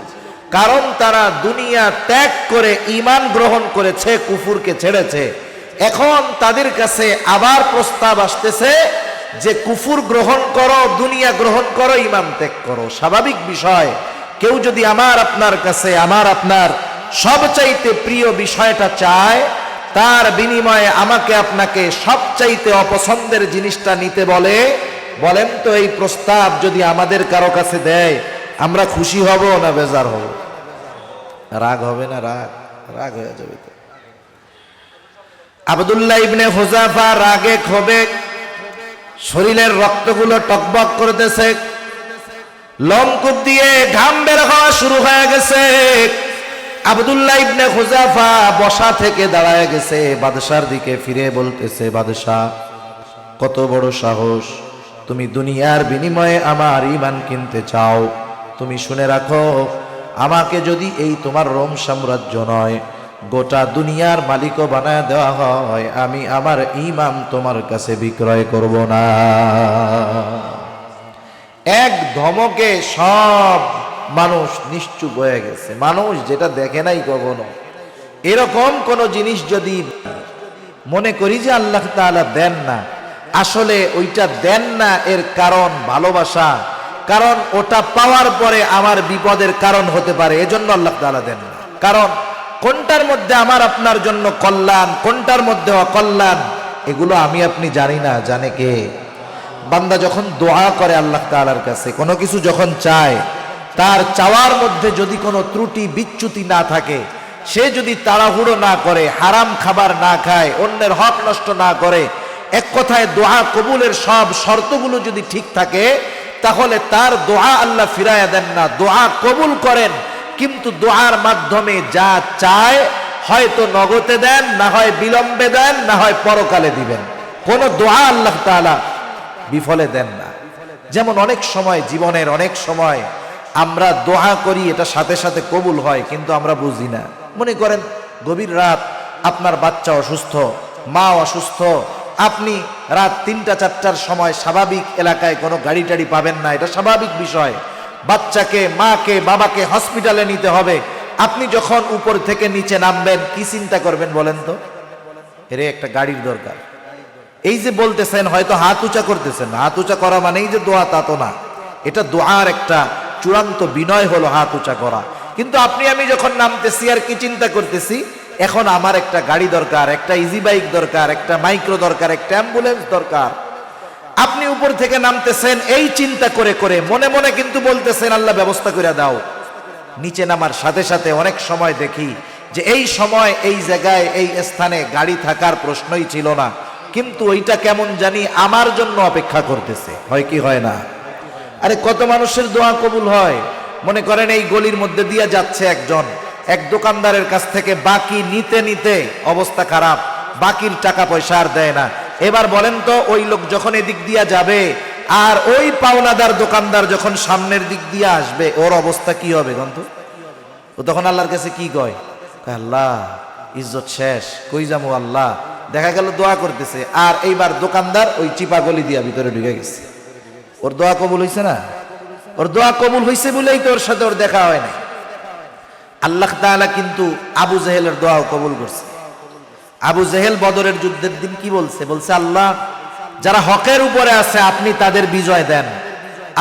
কারণ তারা দুনিয়া ত্যাগ করে ঈমান গ্রহণ করেছে, কুফরকে ছেড়েছে। এখন তাদের কাছে আবার প্রস্তাব আসতেছে যে কুফর গ্রহণ করো, দুনিয়া গ্রহণ করো, ঈমান ত্যাগ করো। স্বাভাবিক বিষয়, কেউ যদি আমার আপনার কাছে আমার আপনার সবচাইতে প্রিয় বিষয়টা চায়, তার বিনিময়ে আমাকে আপনাকে সবচাইতে অপছন্দের জিনিসটা নিতে বলে, বলেন তো এই প্রস্তাব যদি আমাদের কারো কাছে দেয় আমরা খুশি হব না বেজার হব? রাগ হবে না? রাগ হয়ে যাবে তো। আব্দুল্লাহ ইবনে হুযাফা রাগে ক্ষোভে শরীরের রক্তগুলো টকবক করতেছে, লোমকূপ দিয়ে ঘাম বের হওয়া শুরু হয়ে গেছে। আব্দুল্লাহ ইবনে হুযাফা বসা থেকে দাঁড়ায় গেছে, বাদশার দিকে ফিরে বলতেছে, বাদশা কত বড় সাহস, তুমি দুনিয়ার বিনিময়ে আমার ঈমান কিনতে চাও? তুমি শুনে রাখো, আমাকে যদি এই তোমার রোম সাম্রাজ্য নয় গোটা দুনিয়ার মালিকও বানায় দেওয়া হয়, আমি আমার ঈমান তোমার কাছে বিক্রয় করব না। এক ধমকে সব মানুষ নিশ্চুপ হয়ে গেছে। মানুষ যেটা দেখে নাই কখনো, এরকম কোন জিনিস যদি মনে করি যে আল্লাহ তাআলা দেন না, আসলে ওইটা দেন না এর কারণ ভালোবাসা, কারণ ওটা পাওয়ার পরে আমার বিপদের কারণ হতে পারে, এজন্য আল্লাহ তাআলা দেন না। কারণ কোনটার মধ্যে আমার আপনার জন্য কল্যাণ, কোনটার মধ্যে অকল্যাণ, এগুলো আমি আপনি জানি না, জানে কে? বান্দা যখন দোয়া করে আল্লাহ তাআলার কাছে, কোনো কিছু যখন চায়, তার চাওয়ার মধ্যে যদি কোনো ত্রুটি বিচ্যুতি না থাকে, সে যদি তাড়াহুড়ো না করে, হারাম খাবার না খায়, অন্যের হক নষ্ট না করে, এক কথায় দোয়া কবুলের সব শর্তগুলো যদি ঠিক থাকে, তাহলে তার দোয়া আল্লাহ ফিরাইয়া দেন না, দোয়া কবুল করেন। কিন্তু দোয়ার মাধ্যমে যা চায় হয়তো নগদে দেন, না হয় বিলম্বে দেন, না হয় পরকালে দিবেন। কোন দোয়া আল্লাহ তাআলা বিফলে দেন না। যেমন অনেক সময় জীবনের অনেক সময় আমরা দোয়া করি, এটা সাথে সাথে কবুল হয়, কিন্তু আমরা বুঝি না। মনে করেন গভীর রাত, আপনার বাচ্চা অসুস্থ, মা অসুস্থ, আপনি রাত 3টা-4টার সময় স্বাভাবিক এলাকায় কোনো গাড়ি টাড়ি পাবেন না, এটা স্বাভাবিক বিষয়। বাচ্চাকে, মাকে, বাবাকে হসপিটালে নিতে হবে। আপনি যখন উপর থেকে নিচে নামবেন কি চিন্তা করবেন বলেন তো? এর একটা গাড়ির দরকার। এই যে বলতেছেন, হয়তো হাত উঁচা করতেছেন, হাত উঁচা করা মানেই যে দোয়া তা তো না, এটা দোয়ার একটা চূড়ান্ত বিনয় হলো হাত উঁচা করা। কিন্তু আপনি আমি যখন নামতেছি আর কি চিন্তা করতেছি, এখন আমার একটা গাড়ি দরকার, একটা ইজি বাইক দরকার, একটা মাইক্রো দরকার, একটা অ্যাম্বুলেন্স দরকার। আপনি উপর থেকে নামতেছেন এই চিন্তা করে করে, মনে মনে কিন্তু বলতেছেন আল্লাহ ব্যবস্থা করে দাও। নিচে নামার সাথে সাথে অনেক সময় দেখি যে এই সময় এই জায়গায় এই স্থানে গাড়ি থাকার প্রশ্নই ছিল না, কিন্তু ওইটা কেমন জানি আমার জন্য অপেক্ষা করতেছে। হয় কি হয় না? আরে কত মানুষের দোয়া কবুল হয়। মনে করেন এই গলির মধ্যে দিয়ে যাচ্ছে একজন, এক দোকানদারের কাছ থেকে বাকি নিতে নিতে অবস্থা খারাপ, বাকির টাকা পয়সা আর দেয় না। এবার বলেন তো, ওই লোক যখন এদিক দিয়া যাবে আর ওই পাওনাদার দোকানদার যখন সামনের দিক দিয়ে আসবে, ওর অবস্থা কি হবে গন্ত? ও তখন আল্লাহর কাছে কি কয়? আল্লাহ ইজ্জত শেষ, কই যাবো আল্লাহ। দেখা গেল দোয়া করতেছে, আর এইবার দোকানদার ওই চিপা গলি দিয়া ভিতরে ঢুকে গেছে। ওর দোয়া কবুল হয়েছে না? ওর দোয়া কবুল হয়েছে বলেই তো ওর সাথে ওর দেখা হয় না। আল্লাহ তাআলা কিন্তু আবু জেহেলের দোয়াও কবুল করছে। আবু জেহেল বদরের যুদ্ধের দিন কি বলছে? বলছে আল্লাহ যারা হকের উপরে আছে আপনি তাদের বিজয় দেন।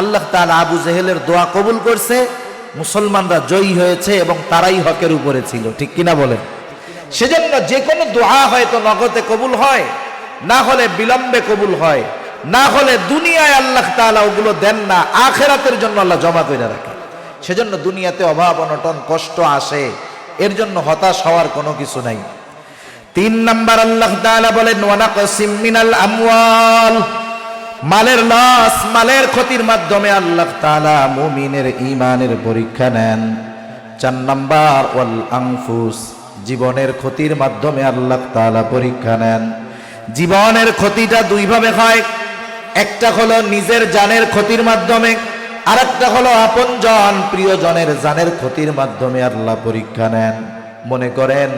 আল্লাহ তাআলা আবু জেহেলের দোয়া কবুল করছে, মুসলমানরা জয়ী হয়েছে এবং তারাই হকের উপরে ছিল। ঠিক কিনা বলেন? সেজন্য যে কোনো দোয়া হয়তো নগদে কবুল হয়, না হলে বিলম্বে কবুল হয়, না হলে দুনিয়ায় আল্লাহ তাআলা ওগুলো দেন না, আখিরাতের জন্য আল্লাহ জমা করে রাখে। সেজন্য দুনিয়াতে অভাব অনটন কষ্ট আসে, এর জন্য হতাশ হওয়ার কোনো কিছু নাই। 3 নাম্বার আল্লাহ তাআলা বলেন ওয়ানাকসিম মিনাল আমওয়াল, মালের লস, মালের ক্ষতির মাধ্যমে আল্লাহ তাআলা মুমিনের ঈমানের পরীক্ষা নেন। 4 নাম্বার ওয়াল আনফুস, জীবনের ক্ষতির মাধ্যমে আল্লাহ তাআলা পরীক্ষা নেন। জীবনের ক্ষতিটা দুই ভাবে হয়, একটা হলো নিজের জানের ক্ষতির মাধ্যমে, আরেকটা হলো আপনজন প্রিয়জনের জানের ক্ষতির মাধ্যমে আল্লাহ পরীক্ষা নেন। মনে করেন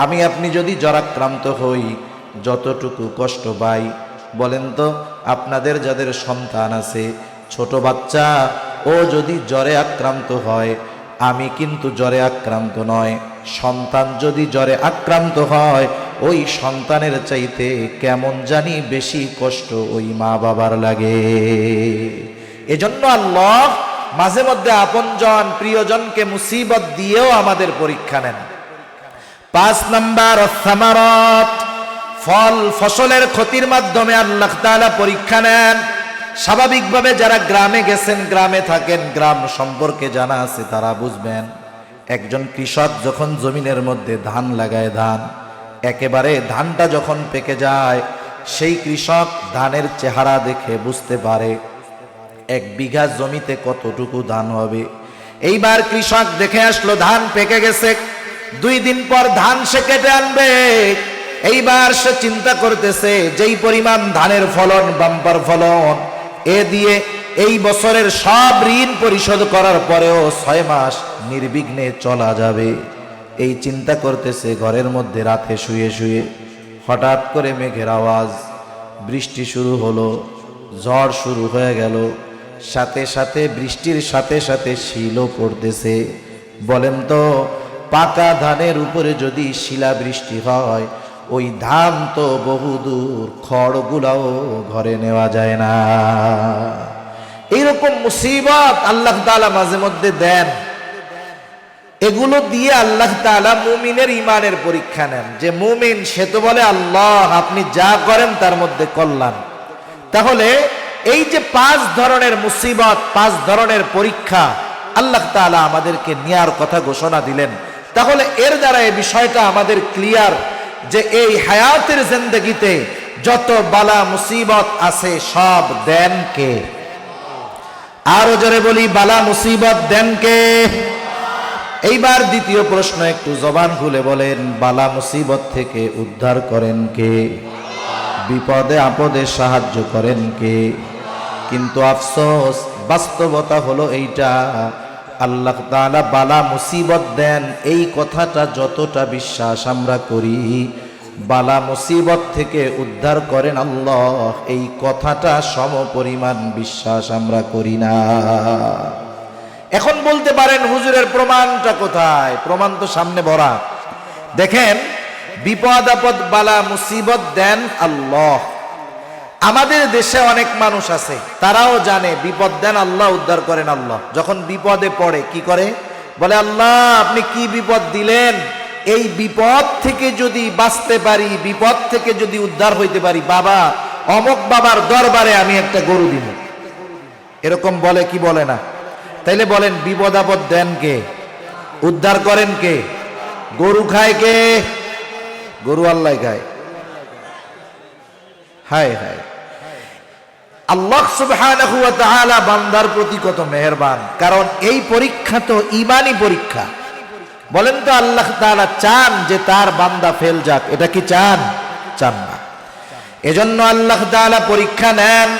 আমি আপনি যদি জ্বরাক্রান্ত হই, যতটুকু কষ্ট পাই, বলেন তো আপনাদের যাদের সন্তান আছে, ছোট বাচ্চা, ও যদি জ্বরে আক্রান্ত হয়, আমি কিন্তু জ্বরে আক্রান্ত নয়, সন্তান যদি জ্বরে আক্রান্ত হয়, ওই সন্তানের চাইতে কেমন জানি বেশি কষ্ট ওই মা বাবার লাগে। এজন্য আল্লাহ মাঝে মধ্যে আপনজন প্রিয়জনকে মুসিবত দিয়েও আমাদের পরীক্ষা নেন। 5 নাম্বার সামারাত, ফল ফসলের ক্ষতির মাধ্যমে আল্লাহ তাআলা পরীক্ষা নেন। স্বাভাবিকভাবে যারা গ্রামে গেছেন, গ্রামে থাকেন, গ্রাম সম্পর্কে জানা আছে, তারা বুঝবেন একজন কৃষক যখন জমিনের মধ্যে ধান লাগায়, ধান একেবারে ধানটা যখন পেকে যায়, সেই কৃষক ধানের চেহারা দেখে বুঝতে পারে 1 বিঘা জমিতে কতটুকু ধান হবে। এইবার কৃষক দেখে আসলো ধান পেকে গেছে, 2 দিন পর ধান সে কেটে আনবে। এইবার সে চিন্তা করতেছে যেই পরিমাণ ধানের ফলন, বাম্পার ফলন, এ দিয়ে এই বছরের সব ঋণ পরিশোধ করার পরেও 6 মাস নির্বিঘ্নে চলা যাবে। এই চিন্তা করতেছে ঘরের মধ্যে রাতে শুয়ে শুয়ে। হঠাৎ করে মেঘের আওয়াজ, বৃষ্টি শুরু হলো, ঝড় শুরু হয়ে গেল, সাথে সাথে বৃষ্টির সাথে সাথে শিলও পড়তেছে। বলেন তো, পাকা ধানের উপরে যদি শিলা বৃষ্টি হয়, ওই ধান তো বহুদূর, খড়গুলাও ঘরে নেওয়া যায় না। এইরকম মুসিবত আল্লাহ তাআলা মাঝে মধ্যে দেন। এগুলো দিয়ে আল্লাহ তাআলা মুমিনের ইমানের পরীক্ষা নেন। যে মুমিন সে তো বলে আল্লাহ আপনি যা করেন তার মধ্যে কল্যাণ। তাহলে এই যে 5 ধরনের মুসিবত, 5 ধরনের পরীক্ষা আল্লাহ তাআলা আমাদেরকে নেয়ার কথা ঘোষণা দিলেন, তাহলে এর দ্বারা এই বিষয়টা আমাদের ক্লিয়ার যে এই হায়াতের জিন্দেগিতে যত বালা মুসিবত আছে সব দেন কে? আরো জোরে বলি, বালা মুসিবত দেন কে? এইবার দ্বিতীয় প্রশ্ন, একটু জবান খুলে বলেন, বালা মুসিবত থেকে উদ্ধার করেন কে? বিপদে আপদে সাহায্য করেন কে? কিন্তু আফসোস, বাস্তবতা হলো এইটা, আল্লাহ তাআলা বালা মুসিবত দেন এই কথাটা যতটা বিশ্বাস আমরা করি, বালা মুসিবত থেকে উদ্ধার করেন আল্লাহ এই কথাটা সমপরিমাণ বিশ্বাস আমরা করি না। এখন বলতে পারেন হুজুরের প্রমাণটা কোথায়? প্রমাণ তো সামনে ভরা। দেখেন, বিপদ আপদ বালা মুসিবত দেন আল্লাহ। আমাদের দেশে অনেক মানুষ আছে, তারাও জানে বিপদ দেন আল্লাহ, উদ্ধার করেন আল্লাহ। যখন বিপদে পড়ে কি করে? বলে আল্লাহ আপনি কি বিপদ দিলেন, এই বিপদ থেকে যদি বাঁচতে পারি, বিপদ থেকে যদি উদ্ধার হইতে পারি, বাবা অমক বাবার দরবারে আমি একটা গরু দিব। এরকম বলে কি বলে না? তাইলে বলেন, বিপদ আপদ দেন কে? উদ্ধার করেন কে? গরু খায় কে? গরু আল্লাহ খায়। হায় হায়, আল্লাহ সুবহানাহু ওয়া তাআলা বান্দার প্রতি কত মেহেরবান। কারণ এই পরীক্ষা তো ঈমানি পরীক্ষা। বলেন তো, আল্লাহ তাআলা চান যে তার বান্দা ফেল যাক? এটা কি চান? চান না। এজন্য আল্লাহ তাআলা পরীক্ষা নেন,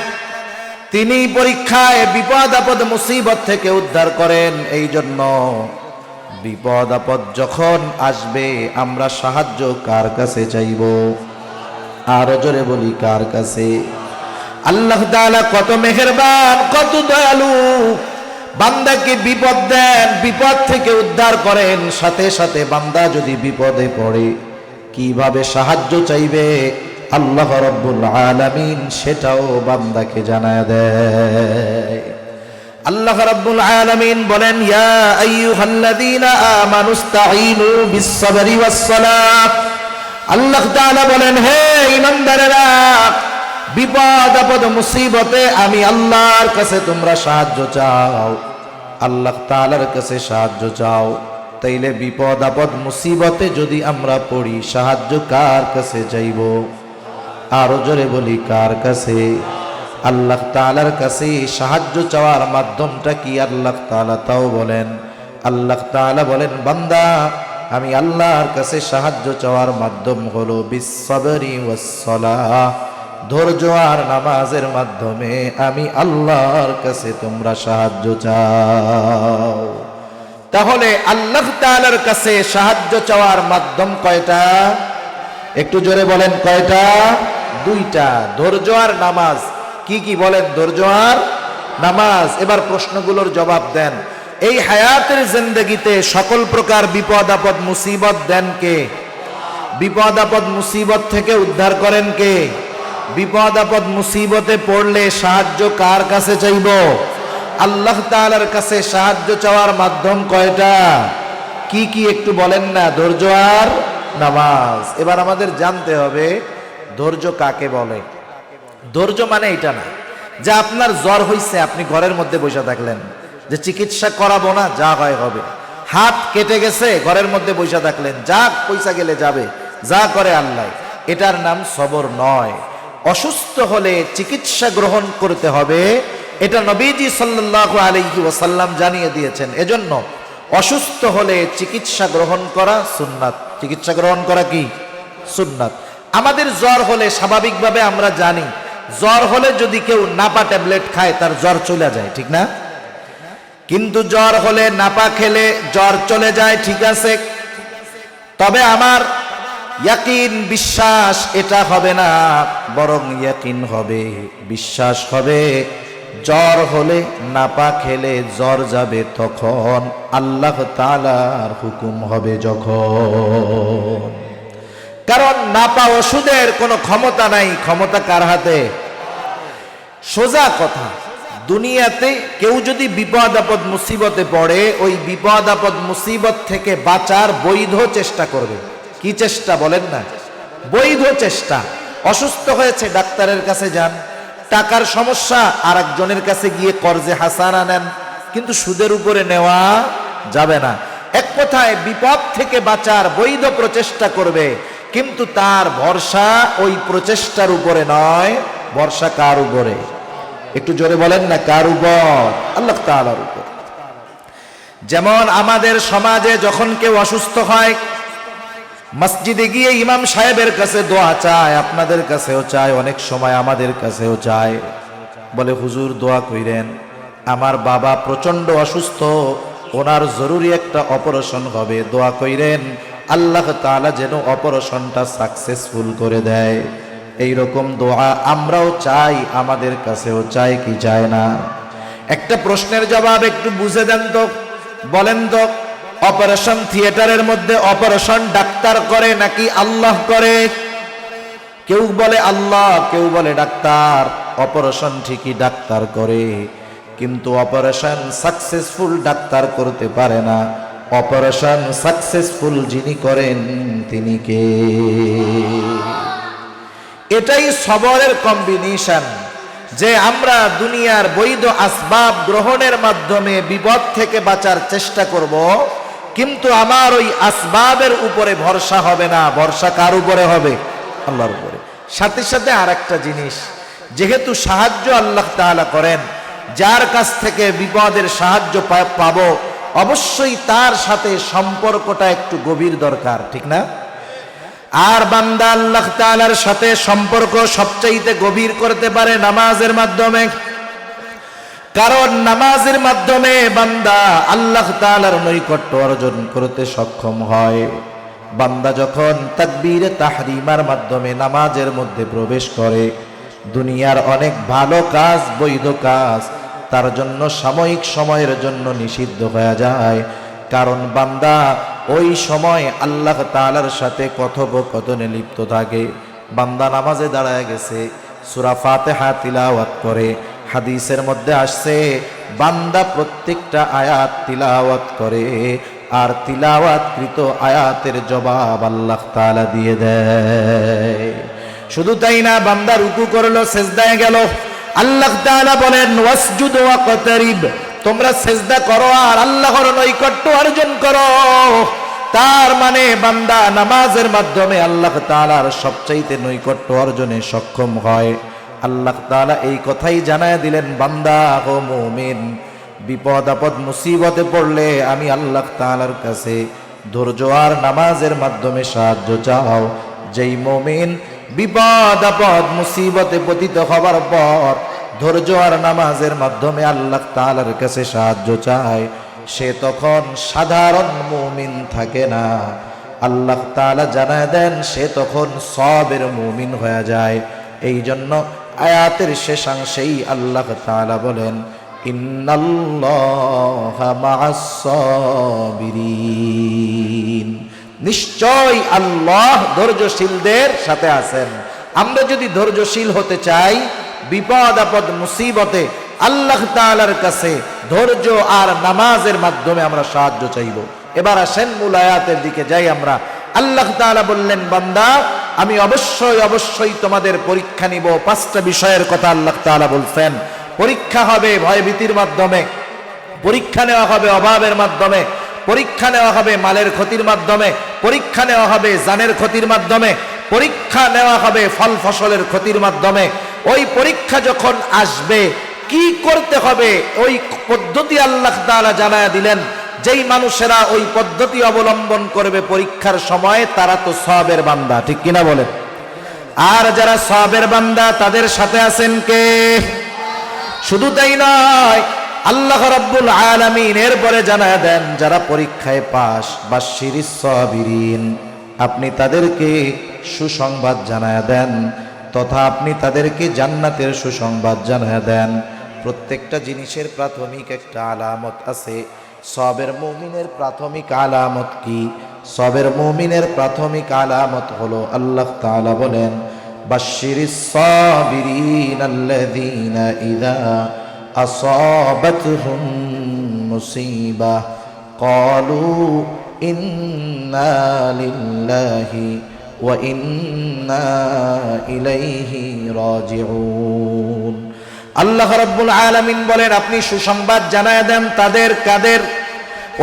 তিনি পরীক্ষায় বিপদ আপদ মুসিবত থেকে উদ্ধার করেন। এই জন্য বিপদ আপদ যখন আসবে আমরা সাহায্য কার কাছে চাইব? আরো জোরে বলি, কার কাছে? আল্লাহ তাআলা কত মেহেরবান, কত দয়ালু, বান্দাকে বিপদ দেন, বিপদ থেকে উদ্ধার করেন। সাথে সাথে বান্দা যদি বিপদে পড়ে কিভাবে সাহায্য চাইবে আল্লাহ রাব্বুল আলামিন সেটাও বান্দাকে জানায় দেয়। আল্লাহ রাব্বুল আলামিন বলেন, ইয়া আইয়ুহাল্লাযীনা আমানুস্তাঈনু বিস-সাবরি ওয়াস-সালাহ। আল্লাহ তাআলা বলেন, হে ঈমানদারেরা, বিপদ আপদ মুসিবতে আমি আল্লাহর কাছে তোমরা সাহায্য চাও, আল্লাহ তাআলার কাছে সাহায্য চাও। তাইলে বিপদ আপদ মুসিবতে যদি আমরা পড়ি, সাহায্য কার কাছে চাইব? আরো জোরে বলি, কার কাছে? আল্লাহ তাআলার কাছে। সাহায্য চাওয়ার মাধ্যমটা কি আল্লাহ তাআলা তাও বলেন। আল্লাহ তাআলা বলেন, বান্দা আমি আল্লাহর কাছে সাহায্য চাওয়ার মাধ্যম হলো বিস-সাবরি ওয়াস-সালাহ, ধৈর্য আর নামাজের মাধ্যমে আমি আল্লাহর কাছে তোমরা সাহায্য চাও। তাহলে আল্লাহ তাআলার কাছে সাহায্য চাওয়ার মাধ্যম কয়টা? একটু জোরে বলেন, কয়টা? 2টা, ধৈর্য আর নামাজ। কি কি বলেন? ধৈর্য আর নামাজ। এবার প্রশ্নগুলোর জবাব দেন। এই হায়াতের জিন্দেগিতে সকল প্রকার বিপদ আপদ মুসিবত দেন কে? বিপদ আপদ মুসিবত থেকে উদ্ধার করেন কে? বিপদ আপদ মুসিবতে পড়লে সাহায্য কার কাছে চাইব? আল্লাহ তাআলার কাছে সাহায্য চাওয়ার মাধ্যম কয়টা? কি কি একটু বলেন না? ধৈর্য আর নামাজ। এবার আমাদের জানতে হবে ধৈর্য কাকে বলে। ধৈর্য মানে এটা না যে আপনার জ্বর হইছে আপনি ঘরের মধ্যে বসে থাকলেন, যে চিকিৎসা করাবো না, যা হয় হবে। হাত কেটে গেছে, ঘরের মধ্যে বসে থাকলেন, যা পয়সা গেলে যাবে, যা করে আল্লাহ। এটার নাম সবর নয়। অসুস্থ হলে চিকিৎসা গ্রহণ করতে হবে, এটা নবীজি সাল্লাল্লাহু আলাইহি ওয়াসাল্লাম জানিয়ে দিয়েছেন। এজন্য অসুস্থ হলে চিকিৎসা গ্রহণ করা সুন্নাত। চিকিৎসা গ্রহণ করা কি সুন্নাত। আমাদের জ্বর হলে স্বাভাবিকভাবে আমরা জানি, জ্বর হলে যদি কেউ নাপা ট্যাবলেট খায় তার জ্বর চলে যায়, ঠিক না? কিন্তু জ্বর হলে নাপা খেলে জ্বর চলে যায়, ঠিক আছে। তবে আমার ইয়াকিন, বিশ্বাস এটা হবে না, বরং ইয়াকিন হবে, বিশ্বাস হবে, জ্বর হলে নাপা খেলে জ্বর যাবে তখন আল্লাহ তাআলার হুকুম হবে যখন। কারণ নাপা ওষুধের কোনো ক্ষমতা নাই, ক্ষমতা কার হাতে? সোজা কথা, দুনিয়াতে কেউ যদি বিপদ আপদ মুসিবতে পড়ে, ওই বিপদ আপদ মুসিবত থেকে বাঁচার বৈধ চেষ্টা করবে। কি চেষ্টা বলেন না? বৈধ চেষ্টা। অসুস্থ হয়েছে, ডাক্তারের কাছে যান। টাকার সমস্যা, আর একজনের কাছে গিয়ে কর্জে হাসানা নেন, কিন্তু সুদের উপরে নেওয়া যাবে না। এক কথায় বিপদ থেকে বাঁচার বৈধ প্রচেষ্টা করবে, কিন্তু তার ভরসা ওই প্রচেষ্টার উপরে নয়, ভরসা কার উপরে? একটু জোরে বলেন না, কার উপর? আল্লাহ তাআলার উপর। যেমন আমাদের সমাজে যখন কেউ অসুস্থ হয়, মসজিদে গিয়ে ইমাম সাহেবের কাছে দোয়া চায়, আপনাদের কাছেও চায়, অনেক সময় আমাদের কাছেও চায়। বলে হুজুর দোয়া কইরেন, আমার বাবা প্রচন্ড অসুস্থ, ওনার জরুরি একটা অপারেশন হবে, দোয়া কইরেন আল্লাহ তাআলা যেন অপারেশনটা সাকসেসফুল করে দেয়। এই রকম দোয়া আমরাও চাই, আমাদের কাছেও চাই কি চায় না? একটা প্রশ্নের জবাব একটু বুঝে দেন তো, বলেন তো, অপারেশন থিয়েটারের মধ্যে অপারেশন ডাক্তার করে নাকি আল্লাহ করে? কেউ বলে আল্লাহ, কেউ বলে ডাক্তার। অপারেশন ঠিকই ডাক্তার করে, কিন্তু অপারেশন সাকসেসফুল ডাক্তার করতে পারে না। অপারেশন সাকসেসফুল যিনি করেন তিনি কে? এটাই সবরের কম্বিনেশন, যে আমরা দুনিয়ার বৈধ আসবাব গ্রহণের মাধ্যমে বিপদ থেকে বাঁচার চেষ্টা করব, কিন্তু আমার ওই আসবাবের উপরে ভরসা হবে না, ভরসা কার উপরে হবে? আল্লাহর উপরে। সাথে সাথে আর একটা জিনিস, যেহেতু সাহায্য আল্লাহ তাআলা করেন, যার কাছ থেকে বিপদের সাহায্য পাবো, অবশ্যই তার সাথে সম্পর্কটা একটু গভীর দরকার, ঠিক না? আর বান্দা আল্লাহ তাআলার সাথে সম্পর্ক সবচাইতে গভীর করতে পারে নামাজের মাধ্যমে। কারণ নামাজের মাধ্যমে বান্দা আল্লাহ তাআলার নৈকট্য অর্জন করতে সক্ষম হয়। বান্দা যখন তাকবীরে তাহরিমার মাধ্যমে নামাজের মধ্যে প্রবেশ করে, দুনিয়ার অনেক ভালো কাজ, বৈধ কাজ তার জন্য সাময়িক সময়ের জন্য নিষিদ্ধ হয়ে যায়। কারণ বান্দা ওই সময় আল্লাহ তাআলার সাথে কথোপকথনে লিপ্ত থাকে। বান্দা নামাজে দাঁড়ায় গেছে, সূরা ফাতিহা তিলাওয়াত করে, হাদিসের মধ্যে আসছে বান্দা প্রত্যেকটা আয়াত তিলাওয়াত করে, আর তিলাওয়াতকৃত আয়াতের জবাব আল্লাহ তাআলা দিয়ে দেয়। শুধু তাই না, বান্দা রুকু করলো, সেজদায় গেল, আল্লাহ তাআলা বলেন ওয়াসজুদ ওয়াকতারিব, তোমরা সেজদা করো আর আল্লাহর নৈকট্য অর্জন করো। তার মানে বান্দা নামাজের মাধ্যমে আল্লাহ তাআলার সবচাইতে নৈকট্য অর্জনে সক্ষম হয়। আল্লাহ তাআলা এই কথাই জানায় দিলেন, বান্দা ও মুমিন, বিপদ আপদ মুসিবতে পড়লে আমি আল্লাহ তাআলার কাছে ধৈর্য আর নামাজের মাধ্যমে সাহায্য চাও। যেই মুমিন বিপদ আপদ মুসিবতে পতিত হবার পর ধৈর্য আর নামাজের মাধ্যমে আল্লাহ তাআলার কাছে সাহায্য চায়, সে তখন সাধারণ মুমিন থাকে না। আল্লাহ তাআলা জানায় দেন সে তখন সবের মুমিন হয়ে যায়। এই জন্য আয়াতের শেষাংশেই আল্লাহ তাআলা বলেন ইন্নাল্লাহা মা'আস সাবিরিন, নিশ্চয় আল্লাহ ধৈর্যশীলদের সাথে আছেন। আমরা যদি ধৈর্যশীল হতে চাই, বিপদ আপদ মুসিবতে আল্লাহ তাআলার কাছে ধৈর্য আর নামাজের মাধ্যমে আমরা সাহায্য চাইব। এবার আসেন মূল আয়াতের দিকে যাই আমরা। আল্লাহ তাআলা বললেন, বান্দা আমি অবশ্যই অবশ্যই তোমাদের পরীক্ষা নিব। 5টা বিষয়ের কথা আল্লাহ তাআলা বলছেন। পরীক্ষা হবে ভয়ভীতির মাধ্যমে, পরীক্ষা নেওয়া হবে অভাবের মাধ্যমে, পরীক্ষা নেওয়া হবে মালের ক্ষতির মাধ্যমে, পরীক্ষা নেওয়া হবে জানের ক্ষতির মাধ্যমে, পরীক্ষা নেওয়া হবে ফল ফসলের ক্ষতির মাধ্যমে। ওই পরীক্ষা যখন আসবে কি করতে হবে ওই পদ্ধতি আল্লাহ তাআলা জানায়া দিলেন। যেই মানুষেরা ওই পদ্ধতি অবলম্বন করবে পরীক্ষার সময় তারা তো সওয়াবের বান্দা, ঠিক কিনা বলেন? আর যারা সওয়াবের বান্দা তাদের সাথে আছেন কে? শুধু তাই নয়, আল্লাহ রাব্বুল আলামিন এরপরে জানায়া দেন যারা পরীক্ষায় পাস বাশশিরিস সাবিরিন, আপনি তাদেরকে সুসংবাদ জানায়া দেন তথা আপনি তাদেরকে জান্নাতের সুসংবাদ জানায়া দেন। প্রত্যেকটা জিনিসের প্রাথমিক একটা আলামত আছে। সবের মুমিনের প্রাথমিক আলামত কি? সবের মুমিনের প্রাথমিক আলামত হলো আল্লাহ তাআলা বলেন, বাশশিরিস সাবিরিন আল্লাযীনা ইযা আসাবাতহুম মুসিবাহ ক্বালু ইন্না লিল্লাহি ওয়া ইন্না ইলাইহি রাজিউন। আল্লাহ রাব্বুল আলামিন বলেন, আপনি সুসংবাদ জানায় দেন তাদের, কাদের?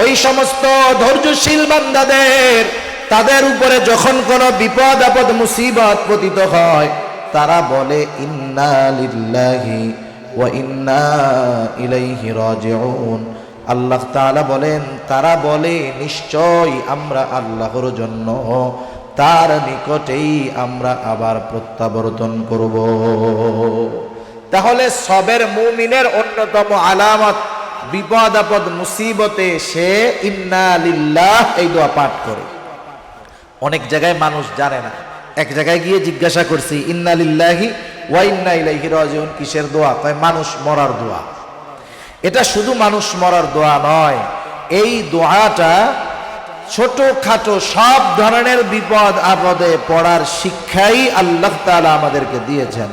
ওই সমস্ত ধৈর্যশীল বান্দাদের, তাদের উপরে যখন কোনো বিপদ আপদ মুসিবত পতিত হয় তারা বলে ইন্না লিল্লাহি ওয়া ইন্না ইলাইহি রাজিউন। আল্লাহ তাআলা বলেন, তারা বলে নিশ্চয় আমরা আল্লাহর জন্য, তার নিকটেই আমরা আবার প্রত্যাবর্তন করব। তাহলে সবের মুমিনের অন্যতম আলামত বিপদ আপদ মুসিবতে সে ইন্না লিল্লাহ এই দোয়া পাঠ করে। অনেক জায়গায় মানুষ জানে না। এক জায়গায় গিয়ে জিজ্ঞাসা করছি ইন্না লিল্লাহি ওয়া ইন্না ইলাইহি রাজিউন কিসের দোয়া? কয় মানুষ মরার দোয়া। এটা শুধু মানুষ মরার দোয়া নয়, এই দোয়াটা ছোটখাটো সব ধরনের বিপদ আপদে পড়ার শিক্ষাই আল্লাহ তাআলা আমাদেরকে দিয়েছেন।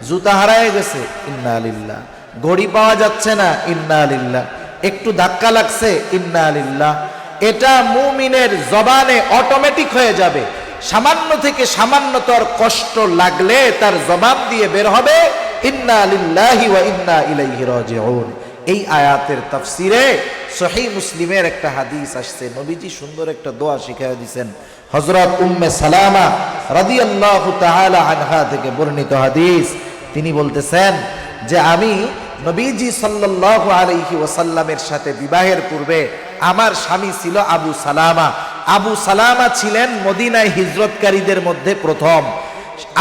জুতা হারায় গেছে ইন্না লিল্লাহ, ঘড়ি পাওয়া যাচ্ছে না ইন্না লিল্লাহ, একটু ধাক্কা লাগছে ইন্না লিল্লাহ। এটা মুমিনের জবানে অটোমেটিক হয়ে যাবে। সামান্য থেকে সামান্যতর কষ্ট লাগলে তার জবান দিয়ে বের হবে ইন্না লিল্লাহি ওয়া ইন্না ইলাইহি রাজিউন। এই আয়াতের তাফসিরে সহিহ মুসলিমের একটা হাদিস আসছে, নবীজি সুন্দর একটা দোয়া শিখাইয়া দিয়েছেন। হযরত উম্মে সালামা রাদিয়াল্লাহু তাআলা আনহা থেকে বর্ণিত হাদিস, তিনি বলতেছেন যে আমি নবীজি সাল্লাল্লাহু আলাইহি ওয়াসাল্লামের সাথে বিবাহের পূর্বে আমার স্বামী ছিল আবু সালামা। আবু সালামা ছিলেন মদিনায় হিজরতকারীদের মধ্যে প্রথম।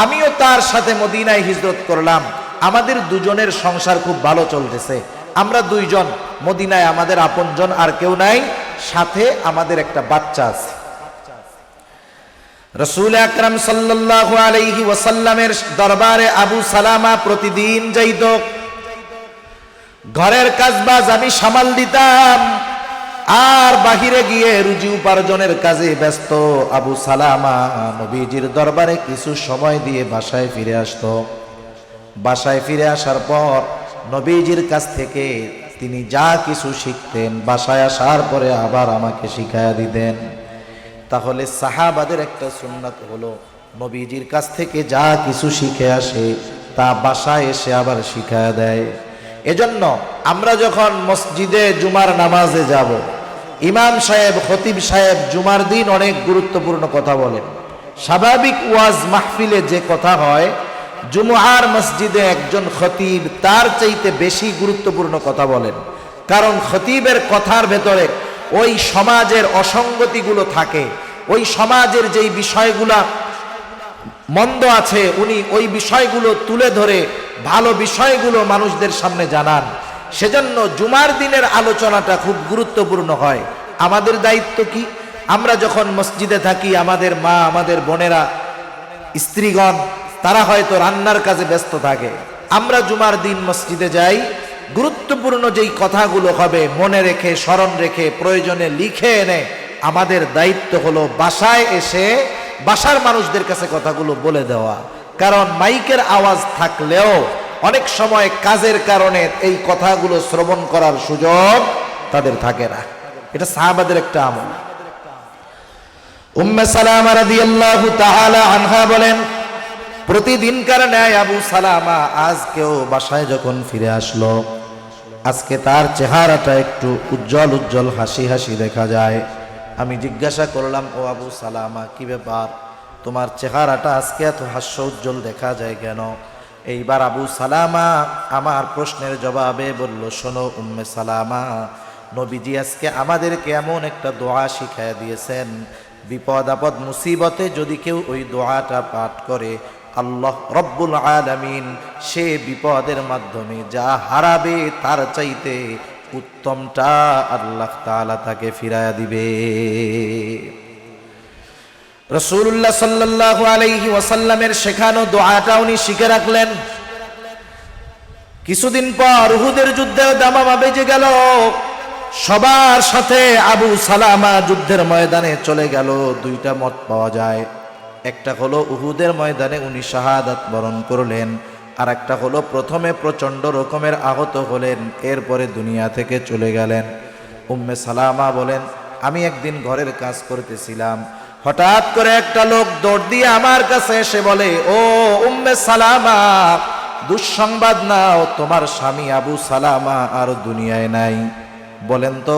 আমিও তার সাথে মদিনায় হিজরত করলাম। আমাদের দুজনের সংসার খুব ভালো চলতেছে। আমরা দুইজন মদিনায়, আমাদের আপনজন আর কেউ নাই, সাথে আমাদের একটা বাচ্চা আছে। রাসূল আকরাম সাল্লাল্লাহু আলাইহি ওয়াসাল্লামের দরবারে আবু সালামা প্রতিদিন যাইত। ঘরের কাজবাজ আমি সামাল দিতাম, আর বাহিরে গিয়ে রুজি উপার্জনের কাজে ব্যস্ত আবু সালামা নবীজির দরবারে কিছু সময় দিয়ে বাসায় ফিরে আসতো। বাসায় ফিরে আসার পর নবীজির কাছ থেকে তিনি যা কিছু শিখতেন বাসায় আসার পরে আবার আমাকে শিখায়া দিতেন। তাহলে সাহাবাদের একটা সুন্নাত হলো নবীজির কাছ থেকে যা কিছু শিখে আসে তা বাসায় এসে আবার শিখায়া দেয়। এজন্য আমরা যখন মসজিদে জুমার নামাজে যাব, ইমাম সাহেব, খতিব সাহেব জুমার দিন অনেক গুরুত্বপূর্ণ কথা বলেন। স্বাভাবিক ওয়াজ মাহফিলে যে কথা হয়, জুমআর মসজিদে একজন খতিব তার চাইতে বেশি গুরুত্বপূর্ণ কথা বলেন। কারণ খতিবের কথার ভেতরে ওই সমাজের অসঙ্গতিগুলো থাকে, ওই সমাজের যেই বিষয়গুলা মন্দ আছে উনি ওই বিষয়গুলো তুলে ধরে ভালো বিষয়গুলো মানুষদের সামনে জানান। সেজন্য জুমার দিনের আলোচনাটা খুব গুরুত্বপূর্ণ হয়। আমাদের দায়িত্ব কি? আমরা যখন মসজিদে থাকি, আমাদের মা, আমাদের বোনেরা, স্ত্রীগণ তারা হয়তো রান্নার কাজে ব্যস্ত থাকে। আমরা জুমার দিন মসজিদে যাই, গুরুত্বপূর্ণ যেই কথাগুলো হবে মনে রেখে, স্মরণ রেখে, প্রয়োজনে লিখে এনে আমাদের দায়িত্ব হলো বাসায় এসে বাসার মানুষদের কাছে কথাগুলো বলে দেওয়া। কারণ মাইকের আওয়াজ থাকলেও অনেক সময় কাজের কারণে এই কথাগুলো শ্রবণ করার সুযোগ তাদের থাকে না। এটা সাহাবাদের একটা আমল। উম্মে সালামা রাদিয়াল্লাহু তাআলা আনহা বলেন, প্রতিদিনকার ন্যায় আবু সালামা আজকেও বাসায় যখন ফিরে আসলো, আজকে তার চেহারাটা একটু উজ্জ্বল উজ্জ্বল হাসি হাসি দেখা যায়। আমি জিজ্ঞাসা করলাম, ও আবু সালামা, কি ব্যাপার, তোমার চেহারাটা আজকে এত হাস্য উজ্জ্বল দেখা যায় কেন? এইবার আবু সালামা আমার প্রশ্নের জবাবে বলল, শোনো উম্মে সালামা, নবীজি আজকে আমাদেরকে এমন একটা দোয়া শিখায় দিয়েছেন, বিপদ আপদ মুসিবতে যদি কেউ ওই দোয়াটা পাঠ করে, আল্লাহ রব্বুল আলামিন সে বিপদের মাধ্যমে যা হারাবে তার চাইতে উত্তমটা আল্লাহ তাআলা তাকে ফিরায়া দিবে। রাসূলুল্লাহ সাল্লাল্লাহু আলাইহি ওয়াসাল্লামের শেখানো দোয়াটা উনি শিখে রাখলেন। কিছুদিন পর উহুদের যুদ্ধে দামামা বেজে গেল, সবার সাথে আবু সালামা যুদ্ধের ময়দানে চলে গেল। দুইটা মত পাওয়া যায়, একটা হলো উহুদের ময়দানে উনি শাহাদাত বরণ করলেন, আর একটা হলো প্রথমে প্রচণ্ড রকমের আহত হলেন, এরপরে দুনিয়া থেকে চলে গেলেন। উম্মে সালামা বলেন, আমি একদিন ঘরের কাজ করতেছিলাম, হঠাৎ করে একটা লোক দৌড় দিয়ে আমার কাছে এসে বলে, ও উম্মে সালামা, দুঃসংবাদ নাও, তোমার স্বামী আবু সালামা আর দুনিয়ায় নাই। বলেন তো,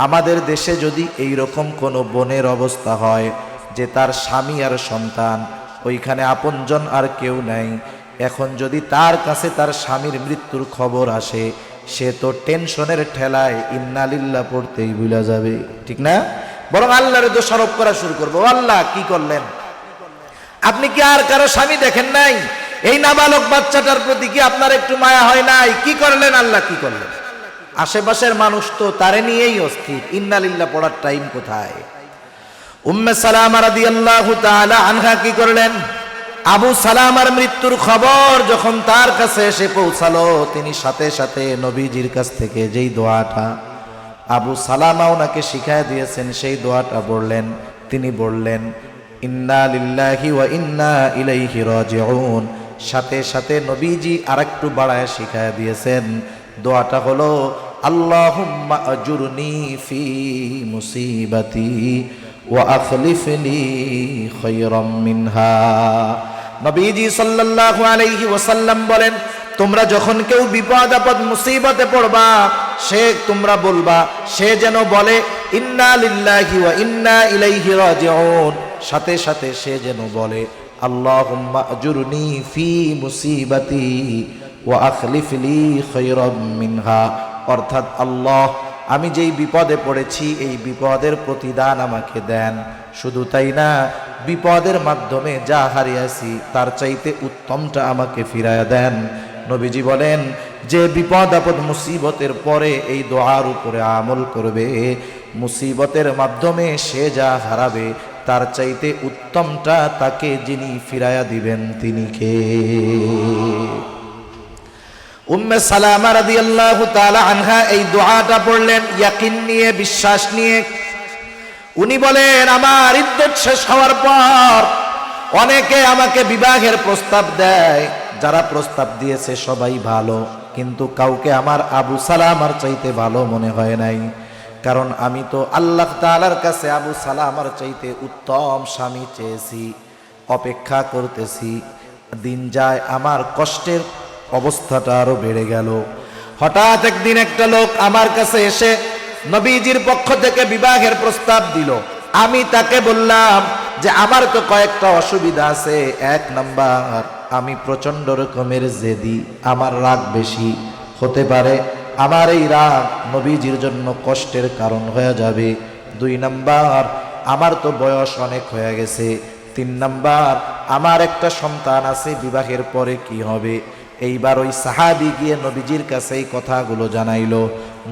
আমাদের দেশে যদি এই রকম কোনো বোনের অবস্থা হয় যে তার স্বামী আর সন্তান, ওইখানে আপনজন আর কেউ নাই, এখন যদি তার কাছে তার স্বামীর মৃত্যুর খবর আসে, সে তো টেনশনের ঠেলায় ইন্না লিল্লাহ পড়তেই ভুলে যাবে, ঠিক না? বরং আল্লাহরে দোষারোপ করা শুরু করবো, আল্লাহ কি করলেন, আপনি কি আর কারো স্বামী দেখেন নাই? এই নাবালক বাচ্চাটার প্রতি কি আপনার একটু মায়া হয় নাই? কি করলেন আল্লাহ, কি করলেন? আশেপাশের মানুষ তো তারে নিয়েই অস্থির, ইন্না লিল্লাহ পড়ার টাইম কোথায়? উম্মে সালামা রাদিয়াল্লাহু তাআলা আনহা কি করলেন? আবু সালামার মৃত্যুর খবর যখন তার কাছে এসে পৌঁছালো, তিনি সাথে সাথে নবীজির কাছ থেকে যেই দোয়াটা আবু সালামা ওনাকে শিখায় দিয়েছেন সেই দোয়াটা বললেন। তিনি বললেন, ইন্না লিল্লাহি ওয়া ইন্না ইলাইহি রাজিউন। সাথে সাথে নবীজি আরেকটু বাড়ায় শিখায় দিয়েছেন, দোয়াটা হলো, আল্লাহুম্মা আজুরনি ফি মুসিবাতি ওয়া আখলিফনি খায়রাম মিনহা। নবীজি সাল্লাল্লাহু আলাইহি ওয়াসাল্লাম বলেন, তোমরা যখন কেউ বিপদ আপদ মুসিবতে পড়বা, তোমরা বলবা, সে যেন বলে ইন্না লিল্লাহি ওয়া ইন্না ইলাইহি রাজিউন। সাথে সাথে সে যেন বলে, আল্লাহুম্মা আজুরনি ফি মুসিবাতি ওয়া আখলিফলি খায়রাম মিনহা। অর্থাৎ, আল্লাহ, আমি যেই বিপদে পড়েছি এই বিপদের প্রতিদান আমাকে দেন। শুধু তাই না, বিপদের মাধ্যমে যা হারিয়েছি তার চাইতে উত্তমটা আমাকে ফিরায়া দেন। নবীজি বলেন, যে বিপদ আপদ মুসিবতের পরে এই দোয়ার উপরে আমল করবে, মুসিবতের মাধ্যমে সে যা হারাবে তার চাইতে উত্তমটা তাকে যিনি ফিরায়া দিবেন তিনি কে? উম্মে সালামা রাদিয়াল্লাহু তাআলা আনহা এই দোয়াটা পড়লেন ইয়াকিন নিয়ে, বিশ্বাস নিয়ে। উনি বলেন, আমার ইদ্দত শেষ হওয়ার পর অনেকে আমাকে বিবাহের প্রস্তাব দেয়, যারা প্রস্তাব দিয়েছে সবাই ভালো, কিন্তু কাউকে আমার আবু সালামার চাইতে ভালো মনে হয় নাই। কারণ আমি তো আল্লাহ তাআলার কাছে আবু সালামার চাইতে উত্তম স্বামী চেয়েছি, অপেক্ষা করতেছি। দিন যায়, আমার কষ্টের অবস্থাটা আরো বেড়ে গেল। হঠাৎ একদিন একটা লোক আমার কাছে এসে নবীজির পক্ষ থেকে বিবাহের প্রস্তাব দিল। আমি তাকে বললাম যে আমার তো কয়েকটা অসুবিধা আছে। এক নাম্বার, আমি প্রচন্ড রকমের জেদি, আমার রাগ বেশি, হতে পারে আমার এই রাগ নবীজির জন্য কষ্টের কারণ হয়ে যাবে। 2 নাম্বার, আমার তো বয়স অনেক হয়ে গেছে। 3 নাম্বার, আমার একটা সন্তান আছে, বিবাহের পরে কি হবে? এইবার ওই সাহাবী গিয়ে নবীজির কাছে এই কথাগুলো জানাইলো।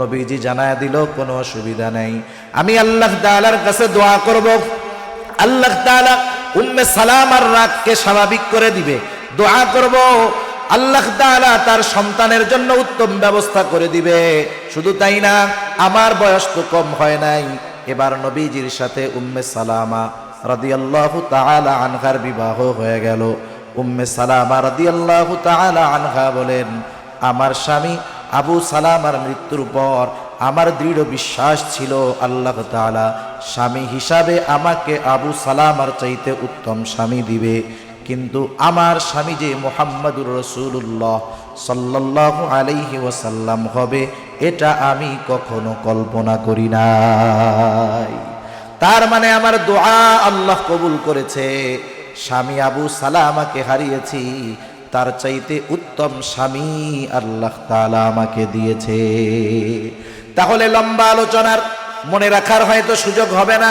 নবীজি জানায় দিল, কোনো অসুবিধা নাই, আমি আল্লাহ তাআলার কাছে দোয়া করব, আল্লাহ তাআলা উম্মে সালামার রাগকে স্বাভাবিক করে দিবে। দোয়া করব, আল্লাহ তাআলা তার সন্তানের জন্য উত্তম ব্যবস্থা করে দিবে। শুধু তাই না, আমার বয়স তো কম হয় নাই। এবার নবীজির সাথে উম্মে সালামা রাদিয়াল্লাহু তাআলা আনহার বিবাহ হয়ে গেল। উম্মে সালামা রাদিয়াল্লাহু তাআলা আনহা বলেন, আমার স্বামী আবু সালামার মৃত্যুর পর আমার দৃঢ় বিশ্বাস ছিল আল্লাহ তাআলা স্বামী হিসাবে আমাকে আবু সালামার চাইতে উত্তম স্বামী দিবে, কিন্তু আমার স্বামী যে মুহাম্মাদুর রাসূলুল্লাহ সাল্লাল্লাহু আলাইহি ওয়াসাল্লাম হবে এটা আমি কখনো কল্পনা করি নাই। তার মানে আমার দোয়া আল্লাহ কবুল করেছে। স্বামী আবু সালামাকে হারিয়েছি, তার চাইতে উত্তম স্বামী আল্লাহ তাআলা আমাকে দিয়েছে। তাহলে লম্বা আলোচনার মনে রাখার হয়তো সুযোগ হবে না,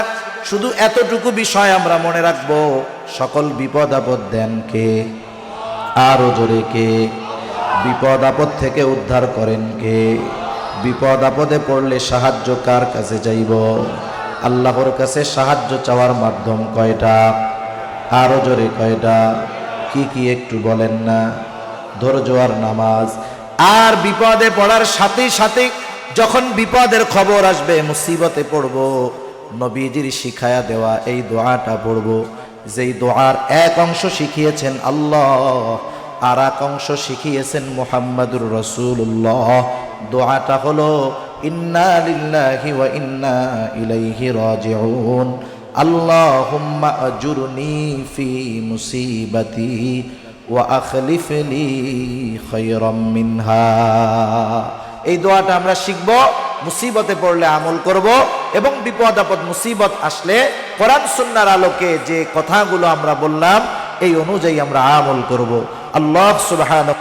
শুধু এতটুকু বিষয় আমরা মনে রাখবো, সকল বিপদ আপদ দেন কে? আরো জোরে কে? বিপদ আপদ থেকে উদ্ধার করেন কে? বিপদ আপদে পড়লে সাহায্য কার কাছে যাইব? আল্লাহর কাছে সাহায্য চাওয়ার মাধ্যম কয়টা? আরো জোরে কয়টা? কি কি একটু বলেন না? ধৈর্য আর নামাজ। আর বিপদে পড়ার সাথে সাথে যখন বিপদের খবর আসবে, মুসিবতে পড়ব, নবীজির শিখায়া দেওয়া এই দোয়াটা পড়ব, যেই দোয়ার এক অংশ শিখিয়েছেন আল্লাহ, আর এক অংশ শিখিয়েছেন মুহাম্মাদুর রাসূলুল্লাহ। দোয়াটা হলো ইন্না লিল্লাহি ওয়া ইন্না ইলাইহি রাজিউন, আল্লাহুম্মা আজুরনি ফি মুসিবাতি ওয়া আখলিফ লি খায়রাম মিনহা। এই দোয়াটা আমরা শিখব, মুসিবতে পড়লে আমল করব, এবং বিপদ আপদ মুসিবত আসলে কোরআন সুন্নাহর আলোকে যে কথাগুলো আমরা বললাম এই অনুযায়ী আমরা আমল করব। আল্লাহ সুবহানাহু